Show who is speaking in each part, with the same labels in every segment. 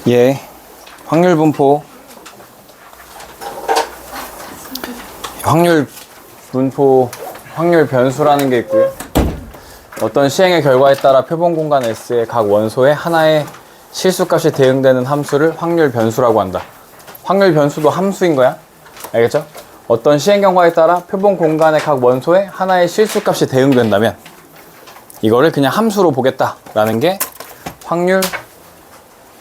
Speaker 1: 예, 확률 분포. 확률 변수라는 게 있고요. 어떤 시행의 결과에 따라 표본 공간 S의 각 원소에 하나의 실수값이 대응되는 함수를 확률 변수라고 한다. 확률 변수도 함수인 거야. 알겠죠? 어떤 시행 결과에 따라 표본 공간의 각 원소에 하나의 실수값이 대응된다면 이거를 그냥 함수로 보겠다라는 게 확률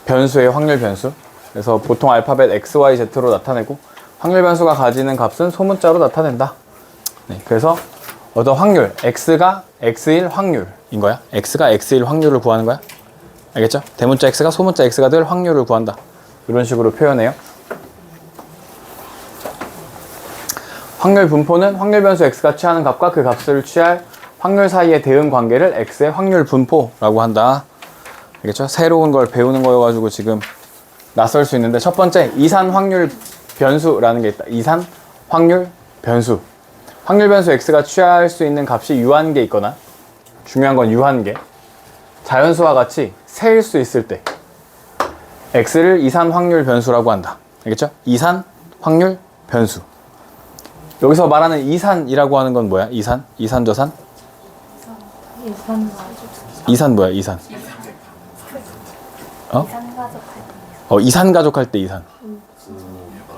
Speaker 1: 변수예요. 확률 변수. 그래서 보통 알파벳 X, Y, Z로 나타내고 확률 변수가 가지는 값은 소문자로 나타낸다. 네, 그래서 어떤 확률, X가 X1 확률인 거야. X가 X1 확률을 구하는 거야. 알겠죠? 대문자 X가 소문자 X가 될 확률을 구한다. 이런 식으로 표현해요. 확률 분포는 확률 변수 X가 취하는 값과 그 값을 취할 확률 사이의 대응 관계를 X의 확률 분포라고 한다. 알겠죠? 새로운 걸 배우는 거여가지고 지금 낯설 수 있는데, 첫 번째 이산 확률 변수라는 게 있다. 이산 확률 변수. 확률 변수 X가 취할 수 있는 값이 유한계 있거나, 중요한 건 유한계, 자연수와 같이 세일 수 있을 때 X를 이산 확률 변수라고 한다. 알겠죠? 이산 확률 변수. 여기서 말하는 이산이라고 하는 건 뭐야? 이산? 이산저산? 이산 뭐야? 이산. 이산 가족할 때 이산.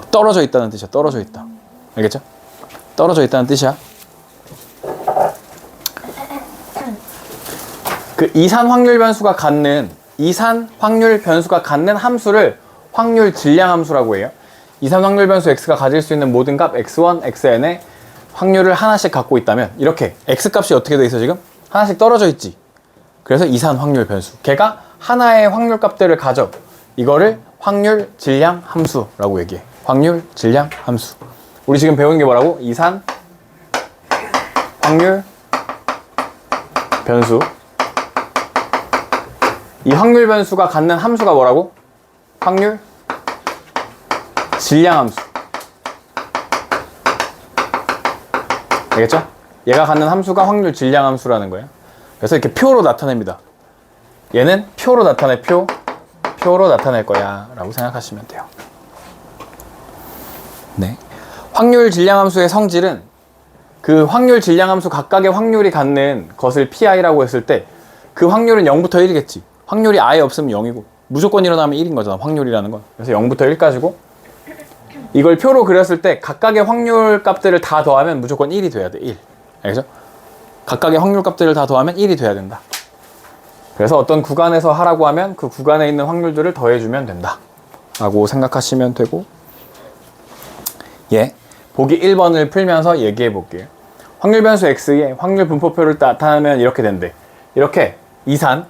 Speaker 1: 떨어져 있다는 뜻이야. 떨어져 있다. 알겠죠? 떨어져 있다는 뜻이야. 그 이산 확률 변수가 갖는 함수를 확률 질량 함수라고 해요. 이산 확률 변수 X가 가질 수 있는 모든 값 X1, Xn의 확률을 하나씩 갖고 있다면, 이렇게 X 값이 어떻게 돼 있어 지금? 하나씩 떨어져 있지. 그래서 이산 확률 변수. 걔가 하나의 확률 값들을 가져. 이거를 확률 질량 함수라고 얘기해. 확률 질량 함수. 우리 지금 배우는 게 뭐라고? 이산 확률 변수. 이 확률 변수가 갖는 함수가 뭐라고? 확률 질량 함수. 알겠죠? 얘가 갖는 함수가 확률 질량 함수라는 거예요. 그래서 이렇게 표로 나타냅니다. 얘는 표로 나타내. 표로 나타낼 거야 라고 생각하시면 돼요. 네. 확률 질량 함수의 성질은 그 확률 질량 함수 각각의 확률이 갖는 것을 PI라고 했을 때 그 확률은 0부터 1이겠지. 확률이 아예 없으면 0이고 무조건 일어나면 1인 거잖아. 확률이라는 건. 그래서 0부터 1까지고, 이걸 표로 그렸을 때 각각의 확률 값들을 다 더하면 무조건 1이 돼야 돼. 1. 알겠죠? 각각의 확률 값들을 다 더하면 1이 돼야 된다. 그래서 어떤 구간에서 하라고 하면 그 구간에 있는 확률들을 더해주면 된다 라고 생각하시면 되고, 예, 보기 1번을 풀면서 얘기해 볼게요. 확률 변수 X의 확률 분포표를 나타내면 이렇게 된대. 이렇게 이산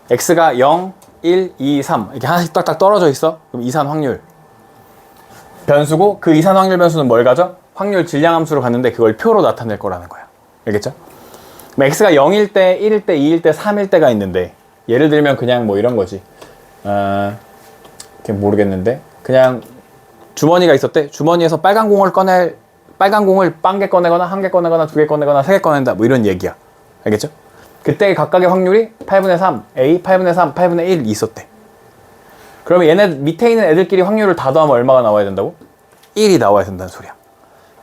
Speaker 1: X가 0, 1, 2, 3 이렇게 하나씩 딱딱 떨어져 있어. 그럼 이산 확률 변수고, 그 이산 확률 변수는 뭘 가져? 확률 질량 함수로 갔는데 그걸 표로 나타낼 거라는 거야. 알겠죠? 그럼 X가 0일 때, 1일 때, 2일 때, 3일 때가 있는데, 예를 들면 그냥 뭐 이런 거지. 모르겠는데, 그냥 주머니가 있었대. 주머니에서 빨간 공을 빵 개 꺼내거나, 한 개 꺼내거나, 두 개 꺼내거나, 세 개 꺼낸다. 뭐 이런 얘기야. 알겠죠? 그때 각각의 확률이 8분의 3, A, 8분의 3, 8분의 1 있었대. 그러면 얘네 밑에 있는 애들끼리 확률을 다 더하면 얼마가 나와야 된다고? 1이 나와야 된다는 소리야.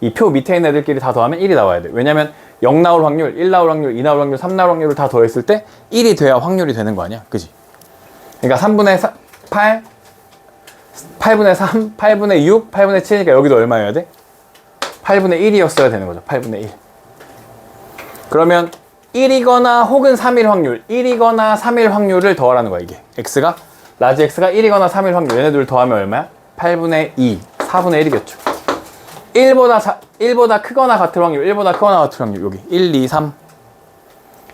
Speaker 1: 이 표 밑에 있는 애들끼리 다 더하면 1이 나와야 돼. 왜냐면 0 나올 확률, 1 나올 확률, 2 나올 확률, 3 나올 확률을 다 더했을 때 1이 돼야 확률이 되는 거 아니야? 그지? 그러니까 3분의 8, 8분의 3, 8분의 6, 8분의 7이니까 여기도 얼마여야 돼? 8분의 1이었어야 되는 거죠. 8분의 1. 그러면 1이거나 혹은 3일 확률, 1이거나 3일 확률을 더하라는 거야, 이게. X가, 라지 X가 1이거나 3일 확률, 얘네들 더하면 얼마야? 8분의 2, 4분의 1이겠죠. 1보다 크거나 같을 확률, 1보다 크거나 같을 확률, 여기 1, 2, 3.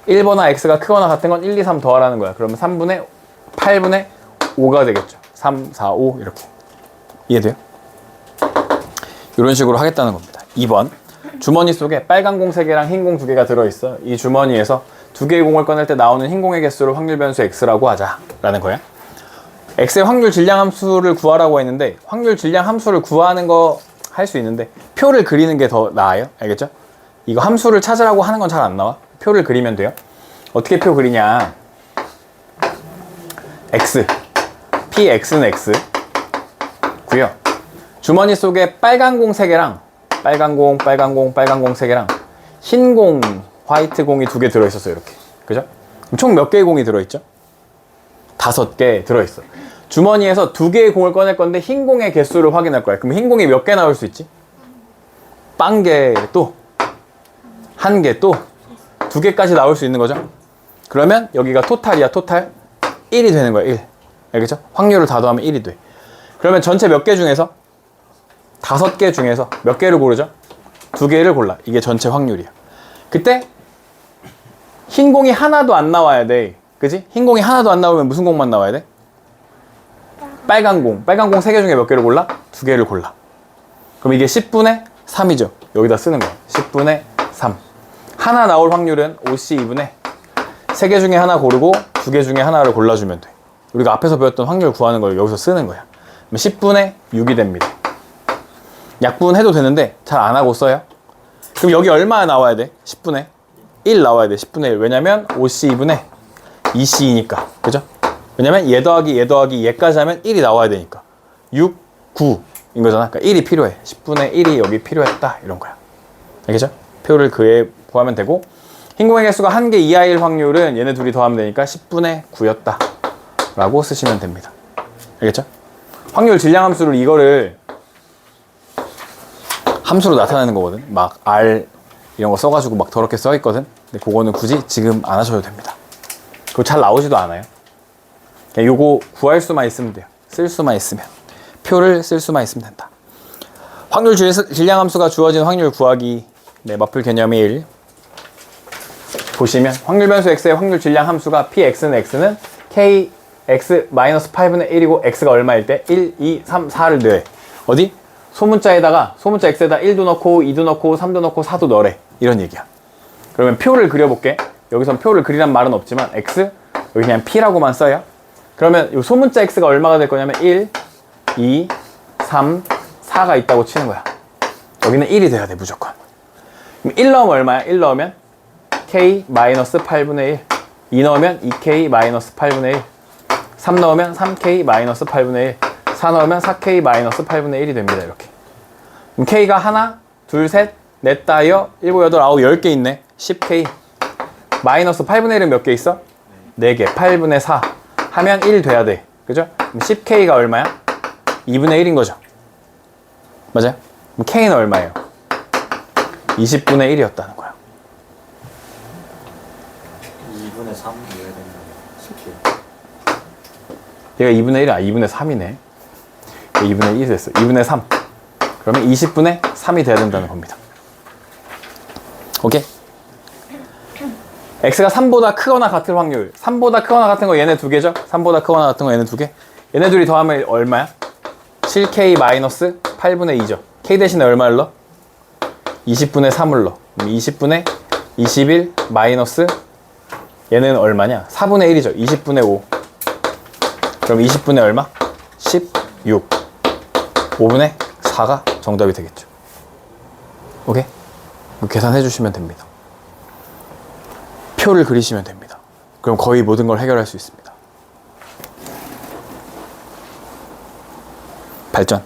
Speaker 1: 1보다 X가 크거나 같은 건 1, 2, 3 더하라는 거야. 그러면 8분의 5가 되겠죠. 3, 4, 5 이렇게. 이해돼요? 이런 식으로 하겠다는 겁니다. 2번. 주머니 속에 빨간 공 3개랑 흰 공 2개가 들어있어. 이 주머니에서 2개의 공을 꺼낼 때 나오는 흰 공의 개수를 확률 변수 X라고 하자라는 거야. X의 확률 질량 함수를 구하라고 했는데, 확률 질량 함수를 구하는 거 할 수 있는데 표를 그리는 게 더 나아요. 알겠죠? 이거 함수를 찾으라고 하는 건 잘 안 나와. 표를 그리면 돼요. 어떻게 표 그리냐? X px는 x고요. 주머니 속에 빨간 공 3개랑 빨간 공 3개랑 흰 공, 화이트 공이 2개 들어있었어요. 이렇게. 그죠? 총 몇 개의 공이 들어있죠? 5개 들어있어. 주머니에서 2개의 공을 꺼낼 건데 흰 공의 개수를 확인할 거야. 그럼 흰 공이 몇 개 나올 수 있지? 빵개 또 1개 또 2개까지 나올 수 있는 거죠. 그러면 여기가 토탈이야. 토탈 1이 되는 거야. 1. 알겠죠? 확률을 다 더하면 1이 돼. 그러면 전체 몇 개 중에서 5개 중에서 몇 개를 고르죠? 2개를 골라. 이게 전체 확률이야. 그때 흰 공이 하나도 안 나와야 돼. 그지? 흰 공이 하나도 안 나오면 무슨 공만 나와야 돼? 빨간 공 3개 중에 몇 개를 골라? 2개를 골라. 그럼 이게 10분의 3이죠. 여기다 쓰는 거야. 10분의 3. 하나 나올 확률은 5C2분의 3개 중에 하나 고르고 2개 중에 하나를 골라주면 돼. 우리가 앞에서 배웠던 확률 구하는 걸 여기서 쓰는 거야. 그럼 10분의 6이 됩니다. 약분해도 되는데 잘 안 하고 써요. 그럼 여기 얼마 나와야 돼? 10분의 1 나와야 돼. 10분의 1. 왜냐면 5C2분의 2C니까. 그죠? 왜냐면 얘 더하기 얘까지 하면 1이 나와야 되니까. 6, 9인 거잖아. 그러니까 1이 필요해. 10분의 1이 여기 필요했다. 이런 거야. 알겠죠? 표를 그에 구하면 되고, 흰 공의 개수가 1개 이하일 확률은 얘네 둘이 더하면 되니까 10분의 9였다 라고 쓰시면 됩니다. 알겠죠? 확률 질량함수를 이거를 함수로 나타내는 거거든. 막 R 이런 거 써가지고 막 더럽게 써있거든. 근데 그거는 굳이 지금 안 하셔도 됩니다. 그거 잘 나오지도 않아요. 그냥 요거 구할 수만 있으면 돼요. 쓸 수만 있으면. 표를 쓸 수만 있으면 된다. 확률 질량함수가 주어진 확률 구하기. 네, 맞풀 개념 1. 보시면 확률 변수 x의 확률 질량 함수가 px는 x는 kx-8분의 1이고 x가 얼마일 때 1, 2, 3, 4를 넣어. 어디? 소문자 x에다 1도 넣고 2도 넣고 3도 넣고 4도 넣으래. 이런 얘기야. 그러면 표를 그려볼게. 여기선 표를 그리란 말은 없지만 x 여기 그냥 p라고만 써요. 그러면 이 소문자 x가 얼마가 될 거냐면 1, 2, 3, 4가 있다고 치는 거야. 여기는 1이 돼야 돼 무조건. 그럼 1 넣으면 얼마야? 1 넣으면 k-8분의 1, 2 넣으면 2k-8분의 1, 3 넣으면 3k-8분의 1, 4 넣으면 4k-8분의 1이 됩니다. 이렇게. 그럼 k가 하나, 둘, 셋, 넷, 다여, 7, 8, 9, 10개 있네. 10k. 마이너스 8분의 1은 몇 개 있어? 4개. 8분의 4 하면 1 돼야 돼. 그죠? 그럼 10k가 얼마야? 2분의 1인 거죠. 맞아요? 그럼 k는 얼마예요? 20분의 1이었다는 거야.
Speaker 2: 2분의 3 이해야 된다. 10kg.
Speaker 1: 얘가 2분의 1이 2분의 3이네. 2분의 1이 됐어. 2분의 3. 그러면 20분의 3이 돼야 된다는 겁니다. 오케이? x가 3보다 크거나 같을 확률. 3보다 크거나 같은 거 얘네 2개죠? 3보다 크거나 같은 거 얘네 2개. 얘네 둘이 더하면 얼마야? 7k-8분의 2죠. k 대신에 얼마를 넣어? 20분의 3을 넣어. 20분의 21 마이너스 얘는 얼마냐? 4분의 1이죠. 20분의 5. 그럼 20분의 얼마? 16. 5분의 4가 정답이 되겠죠. 오케이? 계산해 주시면 됩니다. 표를 그리시면 됩니다. 그럼 거의 모든 걸 해결할 수 있습니다. 발전.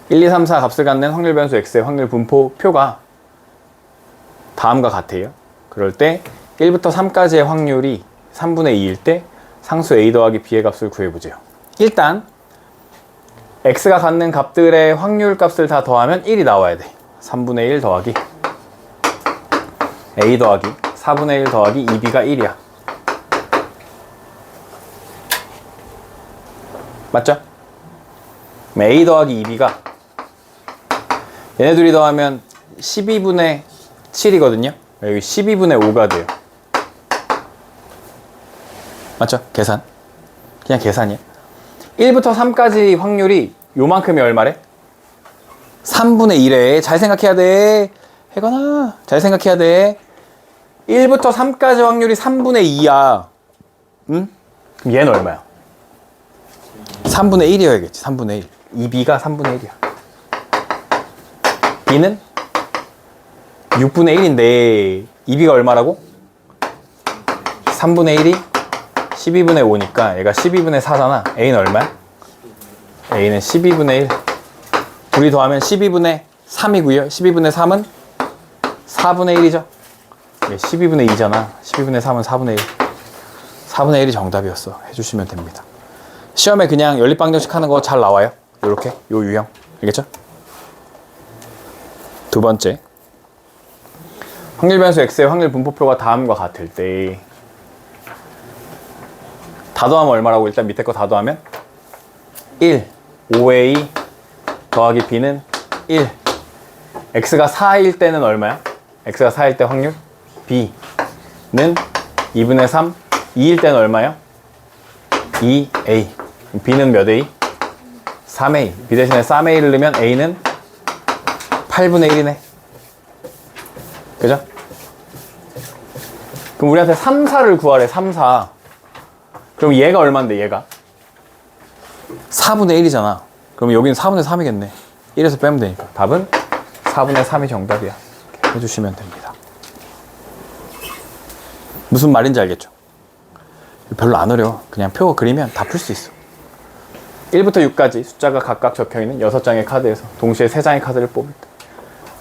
Speaker 1: 1, 2, 3, 4 값을 갖는 확률 변수 x의 확률 분포 표가 다음과 같아요. 그럴 때 1부터 3까지의 확률이 3분의 2일 때 상수 a 더하기 b의 값을 구해보죠. 일단 x가 갖는 값들의 확률 값을 다 더하면 1이 나와야 돼. 3분의 1 더하기 a 더하기 4분의 1 더하기 2b가 1이야. 맞죠? a 더하기 2b가 얘네들이 더하면 12분의 7이거든요. 여기 12분의 5가 돼요. 맞죠? 계산. 그냥 계산이야. 1부터 3까지 확률이 요만큼이 얼마래? 3분의 1에 잘 생각해야 돼. 해거나 잘 생각해야 돼. 1부터 3까지 확률이 3분의 2야. 응? 그럼 얘는 얼마야? 3분의 1이어야겠지. 3분의 1. 2b가 3분의 1이야. b는 6분의 1인데 2b가 얼마라고? 3분의 1이 12분의 5니까 얘가 12분의 4잖아. A는 얼마야? A는 12분의 1. 둘이 더하면 12분의 3이고요. 12분의 3은 4분의 1이죠. 12분의 2잖아. 12분의 3은 4분의 1. 4분의 1이 정답이었어. 해주시면 됩니다. 시험에 그냥 연립방정식 하는 거 잘 나와요. 요렇게 요 유형. 알겠죠? 두 번째, 확률 변수 x의 확률 분포표가 다음과 같을 때 다 더하면 얼마라고? 일단 밑에 거 다 더하면 1, 5a 더하기 b는 1. x가 4일 때는 얼마야? x가 4일 때 확률 b는 2분의 3. 2일 때는 얼마야? 2a. b는 몇 a? 3a. b 대신에 3a를 넣으면 a는 8분의 1이네. 그죠? 그럼 우리한테 3, 4를 구하래. 3, 4. 그럼 얘가 얼마인데 얘가? 4분의 1이잖아. 그럼 여기는 4분의 3이겠네. 1에서 빼면 되니까. 답은 4분의 3이 정답이야. 이렇게 해주시면 됩니다. 무슨 말인지 알겠죠? 별로 안 어려워. 그냥 표 그리면 다 풀 수 있어. 1부터 6까지 숫자가 각각 적혀있는 6장의 카드에서 동시에 3장의 카드를 뽑을 때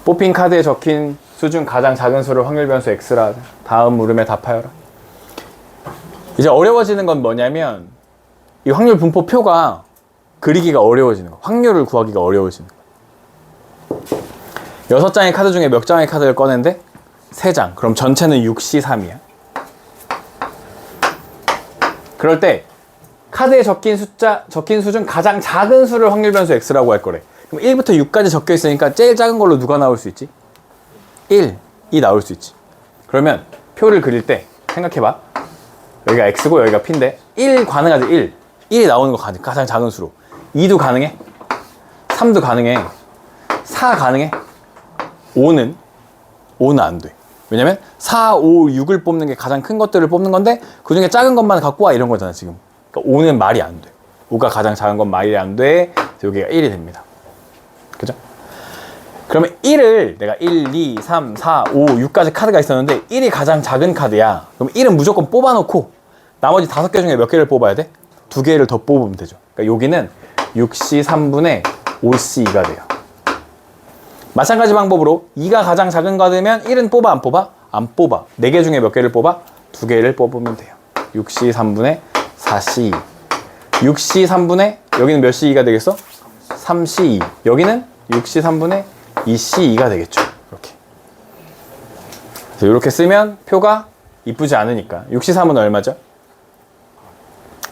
Speaker 1: 뽑힌 카드에 적힌 수 중 가장 작은 수를 확률 변수 x라 하자. 다음 물음에 답하여라. 이제 어려워지는 건 뭐냐면 이 확률 분포 표가 그리기가 어려워지는 거. 확률을 구하기가 어려워지는 거. 6장의 카드 중에 몇 장의 카드를 꺼낸데? 3장. 그럼 전체는 6시 3이야. 그럴 때 카드에 적힌 수 중 가장 작은 수를 확률 변수 x라고 할 거래. 그럼 1부터 6까지 적혀 있으니까 제일 작은 걸로 누가 나올 수 있지? 1이 나올 수 있지. 그러면 표를 그릴 때 생각해봐. 여기가 x고 여기가 p인데 1 가능하지. 1이 나오는 거 가장 작은 수로. 2도 가능해. 3도 가능해. 4 가능해. 5는 안 돼. 왜냐면 4, 5, 6을 뽑는 게 가장 큰 것들을 뽑는 건데 그 중에 작은 것만 갖고 와 이런 거잖아 지금. 그러니까 5는 말이 안 돼. 5가 가장 작은 건 말이 안 돼. 여기가 1이 됩니다. 그죠? 그러면 1을 내가 1, 2, 3, 4, 5, 6까지 카드가 있었는데 1이 가장 작은 카드야. 그럼 1은 무조건 뽑아놓고 나머지 5개 중에 몇 개를 뽑아야 돼? 2개를 더 뽑으면 되죠. 그러니까 여기는 6C 3분의 5C2가 돼요. 마찬가지 방법으로 2가 가장 작은 카드면 1은 뽑아 안 뽑아? 안 뽑아. 4개 중에 몇 개를 뽑아? 2개를 뽑으면 돼요. 6C 3분의 4C2. 6C 3분의 여기는 몇 C2가 되겠어? 3C2. 여기는 6C 3분의 2C2가 되겠죠. 이렇게. 그래서 이렇게 쓰면 표가 이쁘지 않으니까. 6C3은 얼마죠?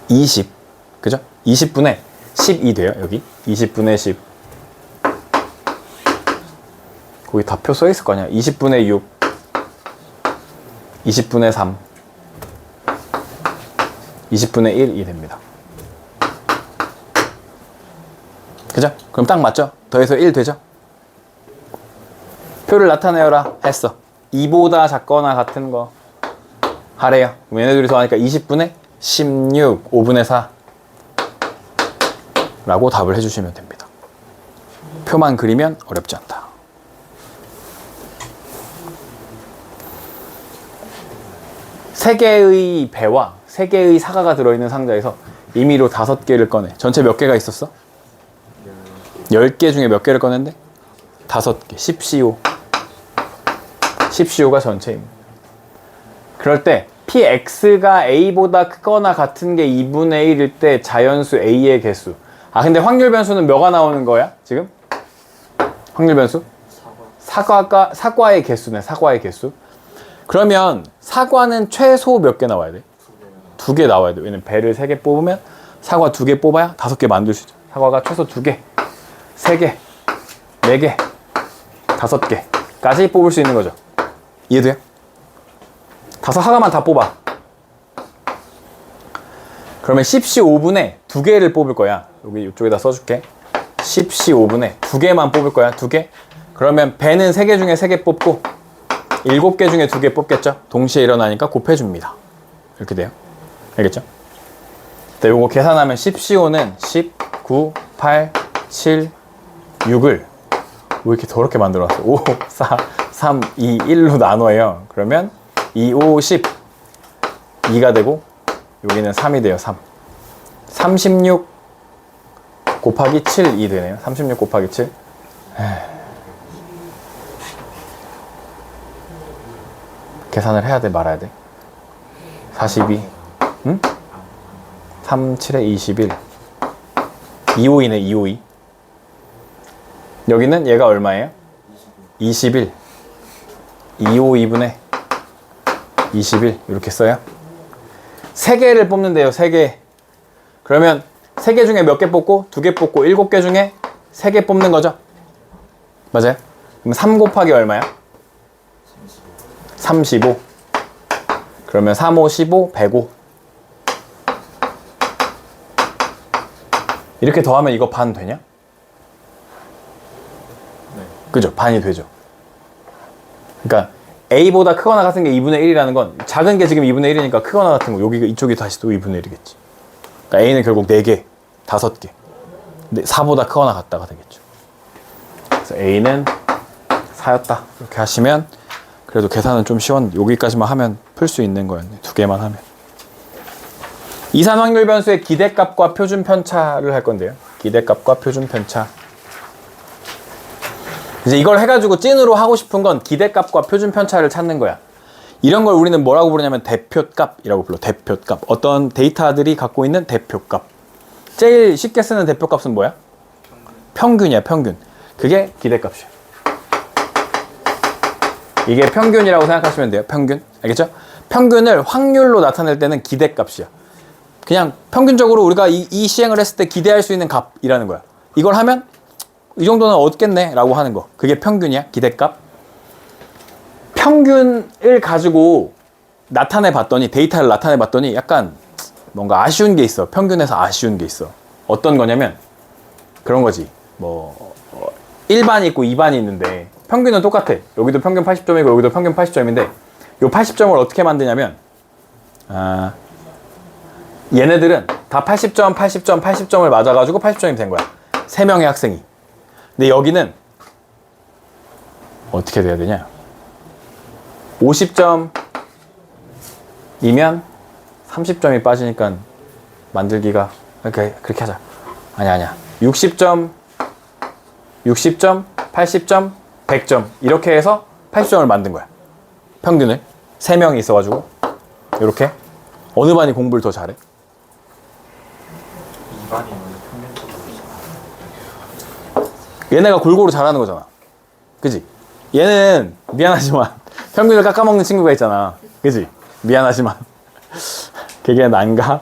Speaker 1: 20. 그죠? 20분의 12 돼요. 여기 20분의 10. 거기 다 표 써있을 거 아니야. 20분의 6. 20분의 3. 20분의 1이 됩니다. 그죠? 그럼 딱 맞죠? 더해서 1 되죠? 표를 나타내어라 했어. 2보다 작거나 같은 거 하래요. 그럼 얘네 둘이 더하니까 20분의 16, 5분의 4 라고 답을 해주시면 됩니다. 표만 그리면 어렵지 않다. 세 개의 배와 3개의 사과가 들어있는 상자에서 임의로 5개를 꺼내. 전체 몇 개가 있었어? 10개 중에 몇 개를 꺼낸대? 5개. 10CO. 10CO가 전체입니다. 그럴 때 PX가 A보다 크거나 같은 게 2분의 1일 때 자연수 A의 개수. 아 근데 확률 변수는 뭐가 나오는 거야? 지금? 확률 변수? 사과의 개수네. 사과의 개수. 그러면 사과는 최소 몇 개 나와야 돼? 2개 나와야 돼. 왜냐면 배를 3개 뽑으면 사과 2개 뽑아야 5개 만들 수 있죠. 사과가 최소 2개, 3개, 4개, 5개까지 뽑을 수 있는 거죠. 이해돼요? 5사과만 다 뽑아. 그러면 10C5분의 2개를 뽑을 거야. 여기 이쪽에다 써줄게. 10C5분의 2개만 뽑을 거야. 2개. 그러면 배는 3개 중에 3개 뽑고 7개 중에 2개 뽑겠죠? 동시에 일어나니까 곱해줍니다. 이렇게 돼요. 알겠죠? 네, 요거 계산하면 10CO는 10, 9, 8, 7, 6을 왜 이렇게 더럽게 만들어놨어? 5, 4, 3, 2, 1로 나눠요. 그러면 2, 5, 10 2가 되고 여기는 3이 돼요. 3. 36 곱하기 7이 되네요. 36 곱하기 7. 계산을 해야 돼, 말아야 돼? 42. 응? 3, 7에 21. 252네, 252. 여기는 얘가 얼마예요? 21. 252분의 21. 이렇게 써요. 3개를 뽑는데요, 3개. 그러면 3개 중에 몇 개 뽑고, 2개 뽑고, 7개 중에 3개 뽑는 거죠? 맞아요? 그럼 3 곱하기 얼마야? 35. 그러면 3, 5, 15, 105. 이렇게 더하면 이거 반 되냐?
Speaker 2: 네.
Speaker 1: 그죠? 반이 되죠. 그러니까 A보다 크거나 같은 게 2분의 1이라는 건 작은 게 지금 2분의 1이니까 크거나 같은 거 여기 이쪽이 다시 또 2분의 1이겠지. 그러니까 A는 결국 4개, 5개. 4보다 크거나 같다가 되겠죠. 그래서 A는 4였다. 이렇게 하시면 그래도 계산은 좀 여기까지만 하면 풀 수 있는 거였네. 2개만 하면. 이산 확률 변수의 기대값과 표준 편차를 할 건데요. 기대값과 표준 편차. 이제 이걸 해가지고 찐으로 하고 싶은 건 기대값과 표준 편차를 찾는 거야. 이런 걸 우리는 뭐라고 부르냐면 대표값이라고 불러. 대표값. 어떤 데이터들이 갖고 있는 대표값. 제일 쉽게 쓰는 대표값은 뭐야? 평균이야, 평균. 그게 기대값이야. 이게 평균이라고 생각하시면 돼요. 평균. 알겠죠? 평균을 확률로 나타낼 때는 기대값이야. 그냥 평균적으로 우리가 이 시행을 했을 때 기대할 수 있는 값이라는 거야. 이걸 하면 이 정도는 얻겠네 라고 하는 거. 그게 평균이야. 기대값. 평균을 가지고 나타내 봤더니, 데이터를 나타내 봤더니 약간 뭔가 아쉬운 게 있어. 평균에서 아쉬운 게 있어. 어떤 거냐면 그런 거지. 뭐 1반이 있고 2반이 있는데 평균은 똑같아. 여기도 평균 80점이고 여기도 평균 80점인데 요 80점을 어떻게 만드냐면 얘네들은 다 80점, 80점, 80점을 맞아가지고 80점이 된 거야. 3명의 학생이. 근데 여기는 어떻게 돼야 되냐? 50점이면 30점이 빠지니까 만들기가 그렇게 하자. 아니야. 60점, 80점, 100점 이렇게 해서 80점을 만든 거야. 평균을 3명이 있어가지고 이렇게. 어느 반이 공부를 더 잘해?
Speaker 2: 2반이 원래 평균적으로
Speaker 1: 얘네가 골고루 잘하는 거잖아. 그지? 얘는 미안하지만 평균을 깎아먹는 친구가 있잖아. 그지? 미안하지만 걔가 난가?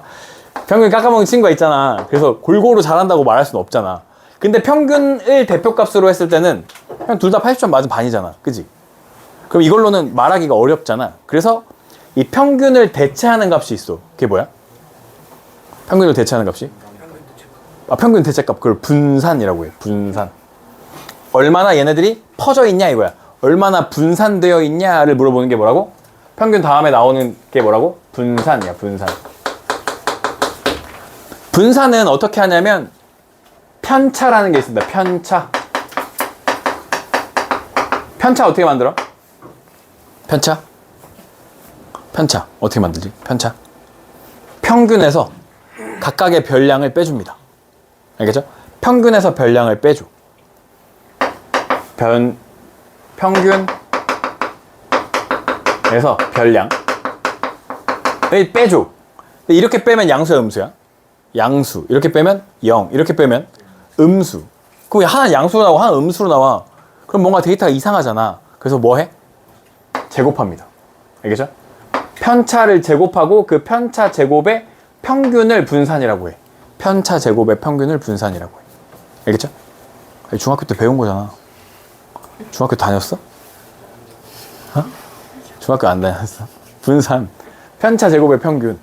Speaker 1: 평균 깎아먹는 친구가 있잖아. 그래서 골고루 잘한다고 말할 수는 없잖아. 근데 평균을 대표값으로 했을 때는 그냥 둘 다 80점 맞은 반이잖아. 그지? 그럼 이걸로는 말하기가 어렵잖아. 그래서 이 평균을 대체하는 값이 있어. 그게 뭐야? 평균을 대체하는 값이? 평균 대체값. 그걸 분산이라고 해. 분산. 얼마나 얘네들이 퍼져 있냐 이거야. 얼마나 분산되어 있냐를 물어보는 게 뭐라고? 평균 다음에 나오는 게 뭐라고? 분산이야. 분산. 분산은 어떻게 하냐면 편차라는 게 있습니다. 편차. 편차 어떻게 만들어? 편차 어떻게 만들지? 편차. 평균에서 각각의 별량을 빼줍니다. 알겠죠? 평균에서 별량을 빼줘. 평균에서 별량을 빼줘. 이렇게 빼면 양수야, 음수야? 양수. 이렇게 빼면 0. 이렇게 빼면 음수. 그럼 하나 양수로 나오고 하나 음수로 나와. 그럼 뭔가 데이터가 이상하잖아. 그래서 뭐 해? 제곱합니다. 알겠죠? 편차를 제곱하고 그 편차 제곱의 평균을 분산이라고 해. 편차 제곱의 평균을 분산이라고 해. 알겠죠? 중학교 때 배운 거잖아. 중학교 다녔어? 어? 중학교 안 다녔어. 분산. 편차 제곱의 평균.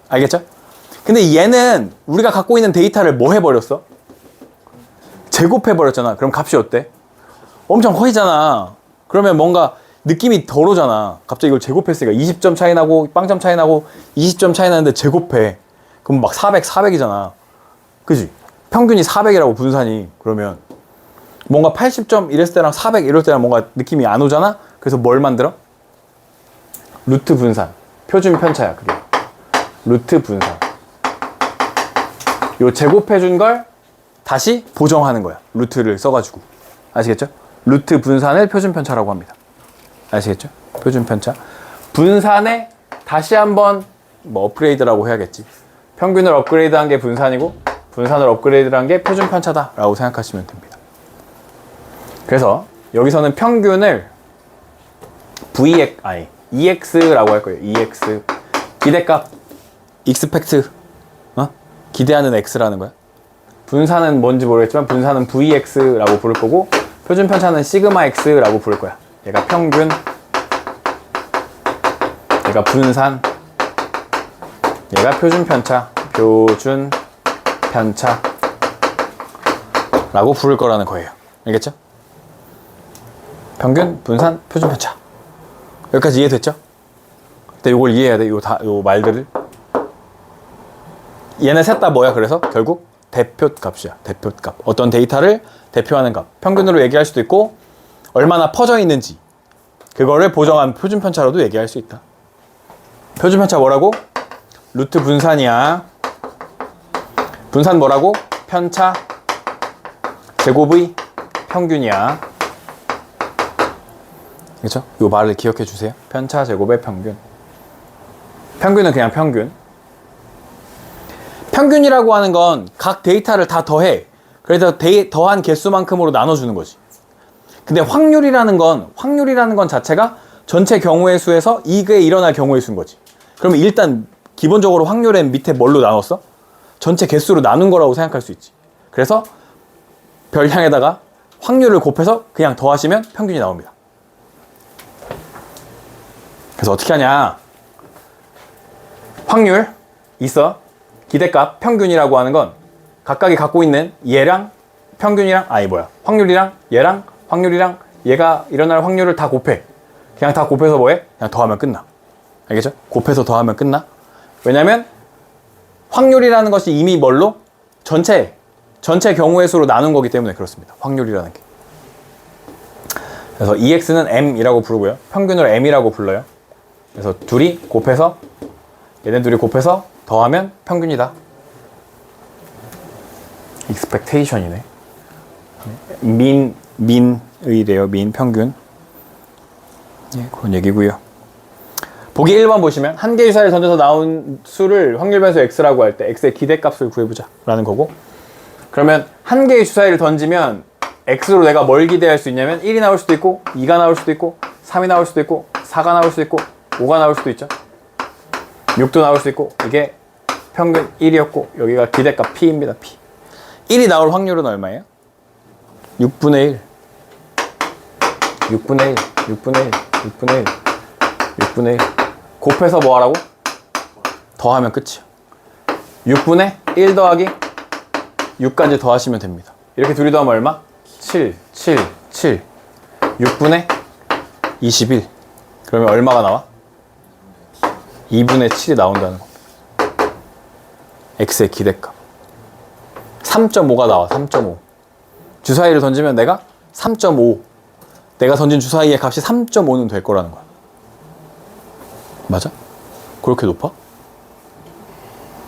Speaker 1: 알겠죠? 근데 얘는 우리가 갖고 있는 데이터를 뭐 해버렸어? 제곱해버렸잖아. 그럼 값이 어때? 엄청 커지잖아. 그러면 뭔가 느낌이 덜 오잖아. 갑자기 이걸 제곱했으니까 20점 차이 나고 빵점 차이 나고 20점 차이 나는데 제곱해. 그럼 막 400이잖아. 그지? 평균이 400이라고 분산이. 그러면 뭔가 80점 이랬을 때랑 400 이럴 때랑 뭔가 느낌이 안 오잖아? 그래서 뭘 만들어? 루트 분산. 표준 편차야, 그게. 루트 분산. 요 제곱해준 걸 다시 보정하는 거야. 루트를 써가지고. 아시겠죠? 루트 분산을 표준편차라고 합니다. 아시겠죠? 표준편차. 분산에 다시 한번 뭐 업그레이드라고 해야겠지. 평균을 업그레이드한 게 분산이고 분산을 업그레이드한 게 표준편차다라고 생각하시면 됩니다. 그래서 여기서는 평균을 EX라고 할 거예요. EX. 기대값, expect, 기대하는 X라는 거야. 분산은 뭔지 모르겠지만 분산은 VX라고 부를 거고 표준편차는 시그마 X라고 부를 거야. 얘가 평균, 얘가 분산, 얘가 표준편차, 표준편차라고 부를 거라는 거예요. 알겠죠? 평균, 분산, 표준편차. 여기까지 이해됐죠? 근데 이걸 이해해야 돼. 요 말들을. 얘네 셋 다 뭐야? 그래서 결국 대표값이야. 대표값. 어떤 데이터를 대표하는 값. 평균으로 얘기할 수도 있고 얼마나 퍼져 있는지 그거를 보정한 표준편차로도 얘기할 수 있다. 표준편차 뭐라고? 루트 분산이야. 분산 뭐라고? 편차 제곱의 평균이야. 그렇죠? 이 말을 기억해 주세요. 편차 제곱의 평균. 평균은 그냥 평균. 평균이라고 하는 건 각 데이터를 다 더해. 그래서 더한 개수만큼으로 나눠주는 거지. 근데 확률이라는 건 자체가 전체 경우의 수에서 이게 일어날 경우의 수인 거지. 그러면 일단 기본적으로 확률은 밑에 뭘로 나눴어? 전체 개수로 나눈 거라고 생각할 수 있지. 그래서 별량에다가 확률을 곱해서 그냥 더하시면 평균이 나옵니다. 그래서 어떻게 하냐? 확률 있어. 기대값 평균이라고 하는 건 각각이 갖고 있는 얘랑 평균이랑 확률이랑 얘랑 확률이랑 얘가 일어날 확률을 다 곱해. 그냥 다 곱해서 뭐해? 그냥 더하면 끝나. 알겠죠? 곱해서 더하면 끝나. 왜냐면 확률이라는 것이 이미 뭘로? 전체 경우의 수로 나눈 거기 때문에 그렇습니다. 확률이라는 게. 그래서 EX는 M이라고 부르고요. 평균을 M이라고 불러요. 그래서 얘네 둘이 곱해서 더하면 평균이다. expectation이네. 민의래요. 평균. 예, 그런 얘기고요. 보기 1번 보시면 한 개의 주사위를 던져서 나온 수를 확률 변수 x라고 할 때 x의 기대값을 구해보자 라는 거고, 그러면 한 개의 주사위를 던지면 x로 내가 뭘 기대할 수 있냐면 1이 나올 수도 있고 2가 나올 수도 있고 3이 나올 수도 있고 4가 나올 수도 있고 5가 나올 수도 있죠. 6도 나올 수 있고. 이게 평균 1이었고 여기가 기대값 p입니다. p. 1이 나올 확률은 얼마예요? 6분의 1 6분의 1 6분의 1 6분의 1 6분의 1 곱해서 뭐 하라고? 더하면 끝이요. 6분의 1 더하기 6까지 더하시면 됩니다. 이렇게 둘이 더하면 얼마? 7 6분의 21. 그러면 얼마가 나와? 2분의 7이 나온다는 겁니다. x의 기대값 3.5가 나와. 3.5. 주사위를 던지면 내가 3.5, 내가 던진 주사위의 값이 3.5는 될 거라는 거야. 맞아? 그렇게 높아?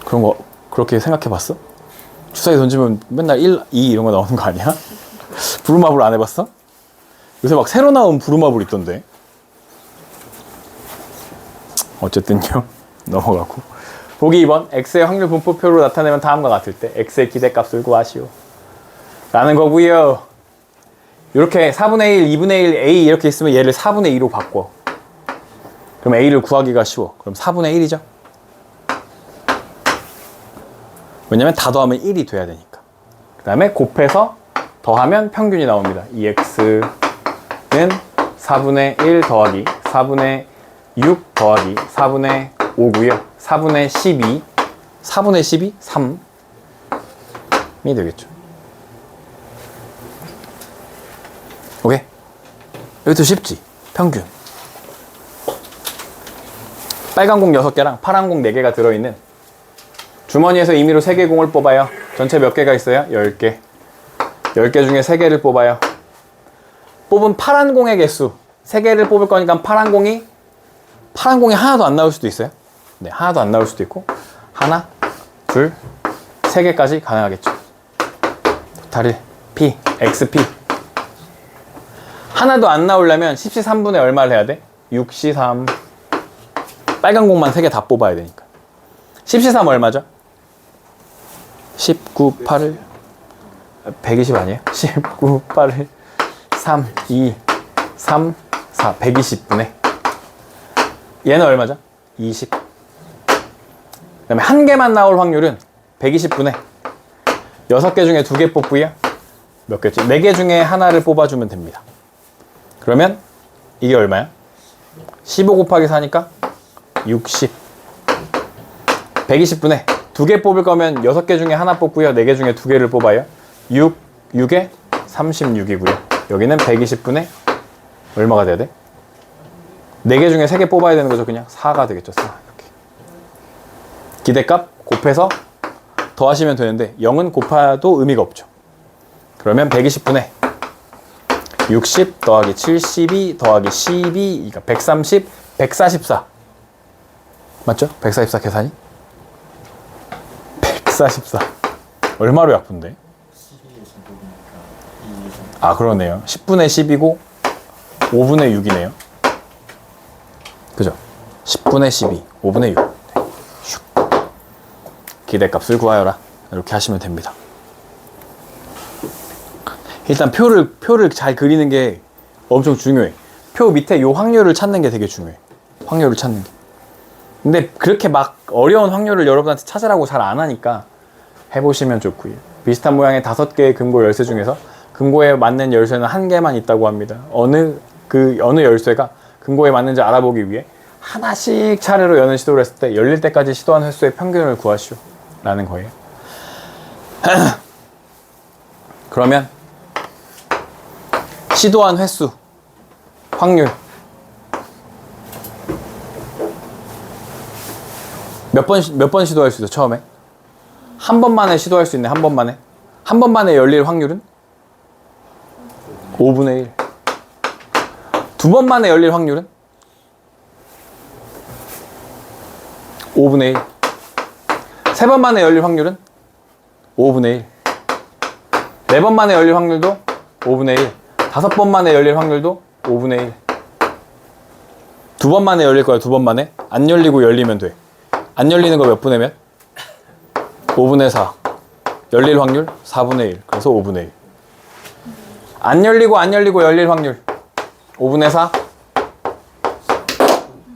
Speaker 1: 그런 거 그렇게 생각해 봤어? 주사위 던지면 맨날 1, 2 이런 거 나오는 거 아니야? 부루마블 안 해봤어? 요새 막 새로 나온 부루마블 있던데. 어쨌든요. 넘어가고. 보기 2번. x의 확률 분포표로 나타내면 다음과 같을 때 x의 기대값을 구하시오 라는 거고요. 이렇게 4분의 1, 2분의 1, a 이렇게 있으면 얘를 4분의 2로 바꿔. 그럼 a를 구하기가 쉬워. 그럼 4분의 1이죠. 왜냐면 다 더하면 1이 돼야 되니까. 그 다음에 곱해서 더하면 평균이 나옵니다. EX는 4분의 1 더하기 4분의 6 더하기 4분의 5고요. 4분의 12. 4분의 12? 3이 되겠죠. 오케이? 여기도 쉽지? 평균. 빨간 공 6개랑 파란 공 4개가 들어있는 주머니에서 임의로 3개 공을 뽑아요. 전체 몇 개가 있어요? 10개. 10개 중에 3개를 뽑아요. 뽑은 파란 공의 개수 3개를 뽑을 거니까 파란 공이 하나도 안 나올 수도 있어요. 네, 하나도 안 나올 수도 있고 하나, 둘, 세 개까지 가능하겠죠. 토탈 P, XP. 하나도 안 나오려면 10시 3분에 얼마를 해야 돼? 6시 3. 빨간 공만 3개 다 뽑아야 되니까. 10시 3 얼마죠? 19, 8을 120 아니에요? 19, 8을 3, 2, 3, 4, 120분에 얘는 얼마죠? 20. 그 다음에 한 개만 나올 확률은 120분에 6개 중에 2개 뽑고요. 몇 개지? 4개 중에 하나를 뽑아주면 됩니다. 그러면 이게 얼마야? 15 곱하기 4니까 60. 120분에 2개 뽑을 거면 6개 중에 하나 뽑고요. 4개 중에 2개를 뽑아요. 6에 36이고요. 여기는 120분에 얼마가 돼야 돼? 4개 중에 3개 뽑아야 되는 거죠. 그냥 4가 되겠죠. 4. 이렇게. 기대값 곱해서 더하시면 되는데 0은 곱해도 의미가 없죠. 그러면 120분에 60 더하기 72 더하기 12, 그러니까 130, 144. 맞죠? 144 계산이? 144. 얼마로 약분돼?
Speaker 2: 12에서 6이니까
Speaker 1: 아, 그러네요. 10분의 10이고 5분의 6이네요. 그죠? 10분의 12, 5분의 6. 네. 슉. 기대값을 구하여라. 이렇게 하시면 됩니다. 일단 표를 잘 그리는 게 엄청 중요해. 표 밑에 요 확률을 찾는 게 되게 중요해. 확률을 찾는 게. 근데 그렇게 막 어려운 확률을 여러분한테 찾으라고 잘 안 하니까 해보시면 좋고요. 비슷한 모양의 5개의 금고 열쇠 중에서 금고에 맞는 열쇠는 1개만 있다고 합니다. 어느 열쇠가 금고에 맞는지 알아보기 위해 하나씩 차례로 여는 시도를 했을 때 열릴 때까지 시도한 횟수의 평균을 구하시오 라는 거예요. 그러면 시도한 횟수, 확률 몇 번 시도할 수 있어? 처음에 한 번만에 시도할 수 있네. 한 번만에 열릴 확률은 5분의 1. 두 번만에 열릴 확률은 5분의 1. 세 번만에 열릴 확률은 5분의 1. 네 번만에 열릴 확률도 5분의 1. 5번만에 열릴 확률도 5분의 1. 두 번만에 열릴 거야. 2번만에 안 열리고 열리면 돼. 안 열리는 거 몇 분의 몇? 5분의 4. 열릴 확률 4분의 1. 그래서 5분의 1. 안 열리고 열릴 확률 5분의 4,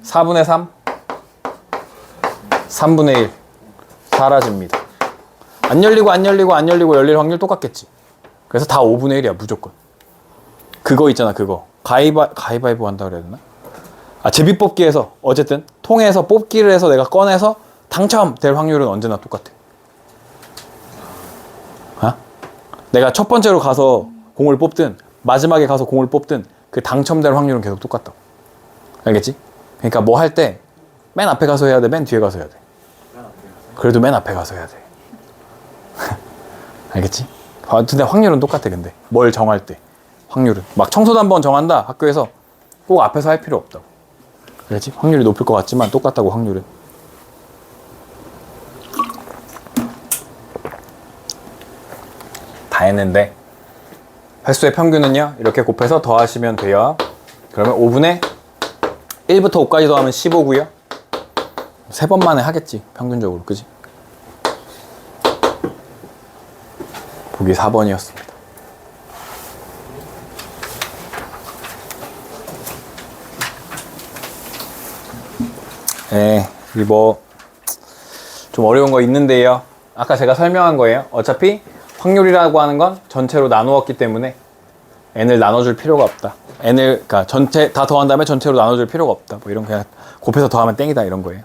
Speaker 1: 4분의 3, 3분의 1. 사라집니다. 안 열리고 열릴 확률 똑같겠지. 그래서 다 5분의 1이야 무조건. 그거 있잖아. 그거 가위바위보 한다 그래야 되나? 제비뽑기에서 어쨌든 통에서 뽑기를 해서 내가 꺼내서 당첨될 확률은 언제나 똑같아. 내가 첫 번째로 가서 공을 뽑든 마지막에 가서 공을 뽑든 그 당첨될 확률은 계속 똑같다. 알겠지? 그러니까 뭐 할 때 맨 앞에 가서 해야 돼? 맨 뒤에 가서 해야 돼? 그래도 맨 앞에 가서 해야 돼. 알겠지? 근데 확률은 똑같아. 근데 뭘 정할 때 확률은 막 청소도 한번 정한다 학교에서 꼭 앞에서 할 필요 없다고. 알겠지? 확률이 높을 것 같지만 똑같다고. 확률은 다 했는데 횟수의 평균은요 이렇게 곱해서 더하시면 돼요. 그러면 5분의 1부터 5까지 더하면 15고요 3번 만에 하겠지 평균적으로. 그지? 보기 4번이었습니다. 네, 이 뭐 좀 어려운 거 있는데요. 아까 제가 설명한 거예요. 어차피 확률이라고 하는 건 전체로 나누었기 때문에 n을 나눠줄 필요가 없다. 그러니까 전체 다 더한 다음에 전체로 나눠줄 필요가 없다. 뭐 이런 그냥 곱해서 더하면 땡이다 이런 거예요.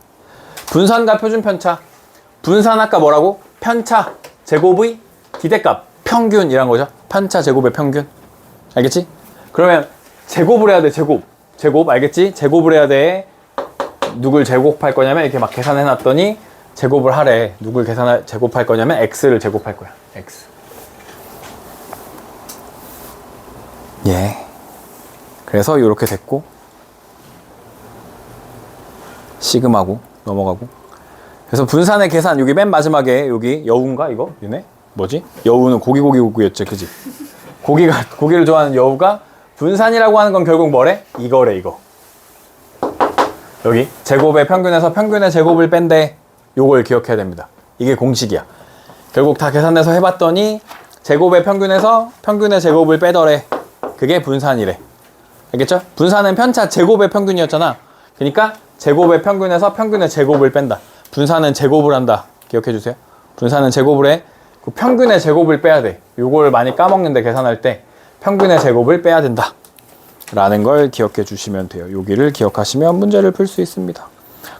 Speaker 1: 분산과 표준 편차. 분산 아까 뭐라고? 편차 제곱의 기대값 평균이란 거죠. 편차 제곱의 평균. 알겠지? 그러면 제곱을 해야 돼. 제곱 알겠지? 제곱을 해야 돼. 누굴 제곱할 거냐면 이렇게 막 계산해 놨더니 제곱을 하래. 누굴 제곱할 거냐면 x를 제곱할 거야. x. 예. 그래서 이렇게 됐고 시그마고 넘어가고. 그래서 분산의 계산 여기 맨 마지막에 여기 여우인가 이거? 얘네? 뭐지? 여우는 고기였지, 그지? 고기를 좋아하는 여우가 분산이라고 하는 건 결국 뭐래? 이거래, 이거. 여기 제곱의 평균에서 평균의 제곱을 뺀대. 요걸 기억해야 됩니다. 이게 공식이야. 결국 다 계산해서 해봤더니 제곱의 평균에서 평균의 제곱을 빼더래. 그게 분산이래. 알겠죠? 분산은 편차 제곱의 평균이었잖아. 그러니까 제곱의 평균에서 평균의 제곱을 뺀다. 분산은 제곱을 한다. 기억해 주세요. 분산은 제곱을 해. 그 평균의 제곱을 빼야 돼. 요걸 많이 까먹는데 계산할 때 평균의 제곱을 빼야 된다. 라는 걸 기억해 주시면 돼요. 여기를 기억하시면 문제를 풀 수 있습니다.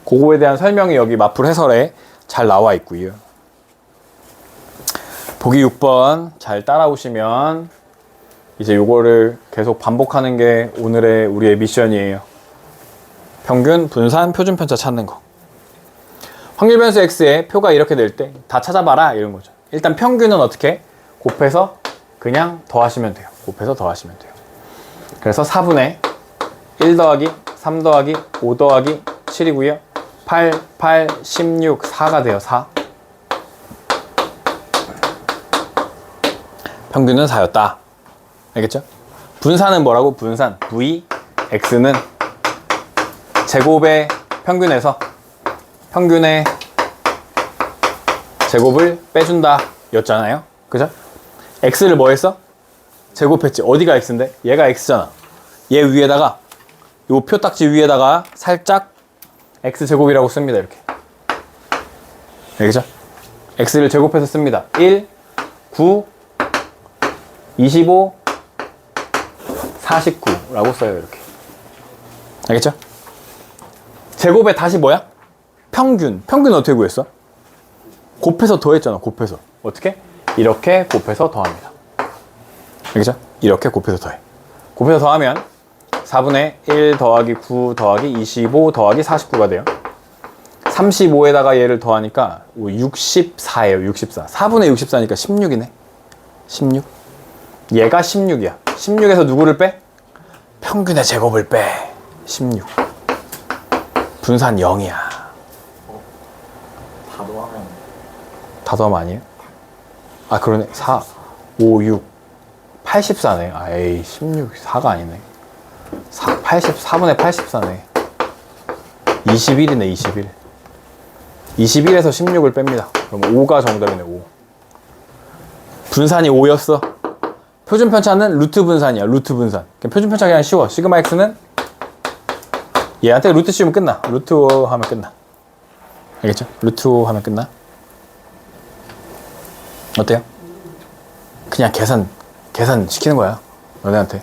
Speaker 1: 그거에 대한 설명이 여기 마풀 해설에 잘 나와 있고요. 보기 6번 잘 따라오시면 이제 요거를 계속 반복하는 게 오늘의 우리의 미션이에요. 평균, 분산, 표준 편차 찾는 거. 확률 변수 x의 표가 이렇게 될 때 다 찾아봐라 이런 거죠. 일단 평균은 어떻게? 곱해서 그냥 더하시면 돼요. 곱해서 더하시면 돼요. 그래서 4분의 1 더하기 3 더하기 5 더하기 7이고요. 8, 8, 16, 4가 돼요. 4. 평균은 4였다. 알겠죠? 분산은 뭐라고? 분산 v, x는 제곱의 평균에서 평균의 제곱을 빼준다 였잖아요. 그죠? x를 뭐 했어? 제곱했지. 어디가 x인데? 얘가 x잖아. 얘 위에다가 요 표딱지 위에다가 살짝 x제곱이라고 씁니다. 이렇게. 알겠죠? x를 제곱해서 씁니다. 1, 9, 25, 49라고 써요. 이렇게. 알겠죠? 제곱에 다시 뭐야? 평균. 평균 어떻게 구했어? 곱해서 더했잖아. 곱해서. 어떻게? 이렇게 곱해서 더합니다. 알겠죠? 이렇게 곱해서 더해. 곱해서 더하면 4분의 1 더하기 9 더하기 25 더하기 49가 돼요. 35에다가 얘를 더하니까 64예요. 64. 4분의 64니까 16이네. 16. 얘가 16이야. 16에서 누구를 빼? 평균의 제곱을 빼. 16. 분산 0이야.
Speaker 2: 다 더하면
Speaker 1: 다 더하면 아니에요? 아 그러네. 4, 5, 6, 84네. 아 에이 16, 4가 아니네. 4분의 84네. 21이네. 21. 21에서 16을 뺍니다. 그럼 5가 정답이네. 5. 분산이 5였어. 표준 편차는 루트 분산이야. 루트 분산. 표준 편차 그냥 쉬워. 시그마 x는 얘한테 루트 씌우면 끝나. 루트 5 하면 끝나. 알겠죠? 루트 5 하면 끝나. 어때요? 그냥 계산 시키는 거야. 너네한테.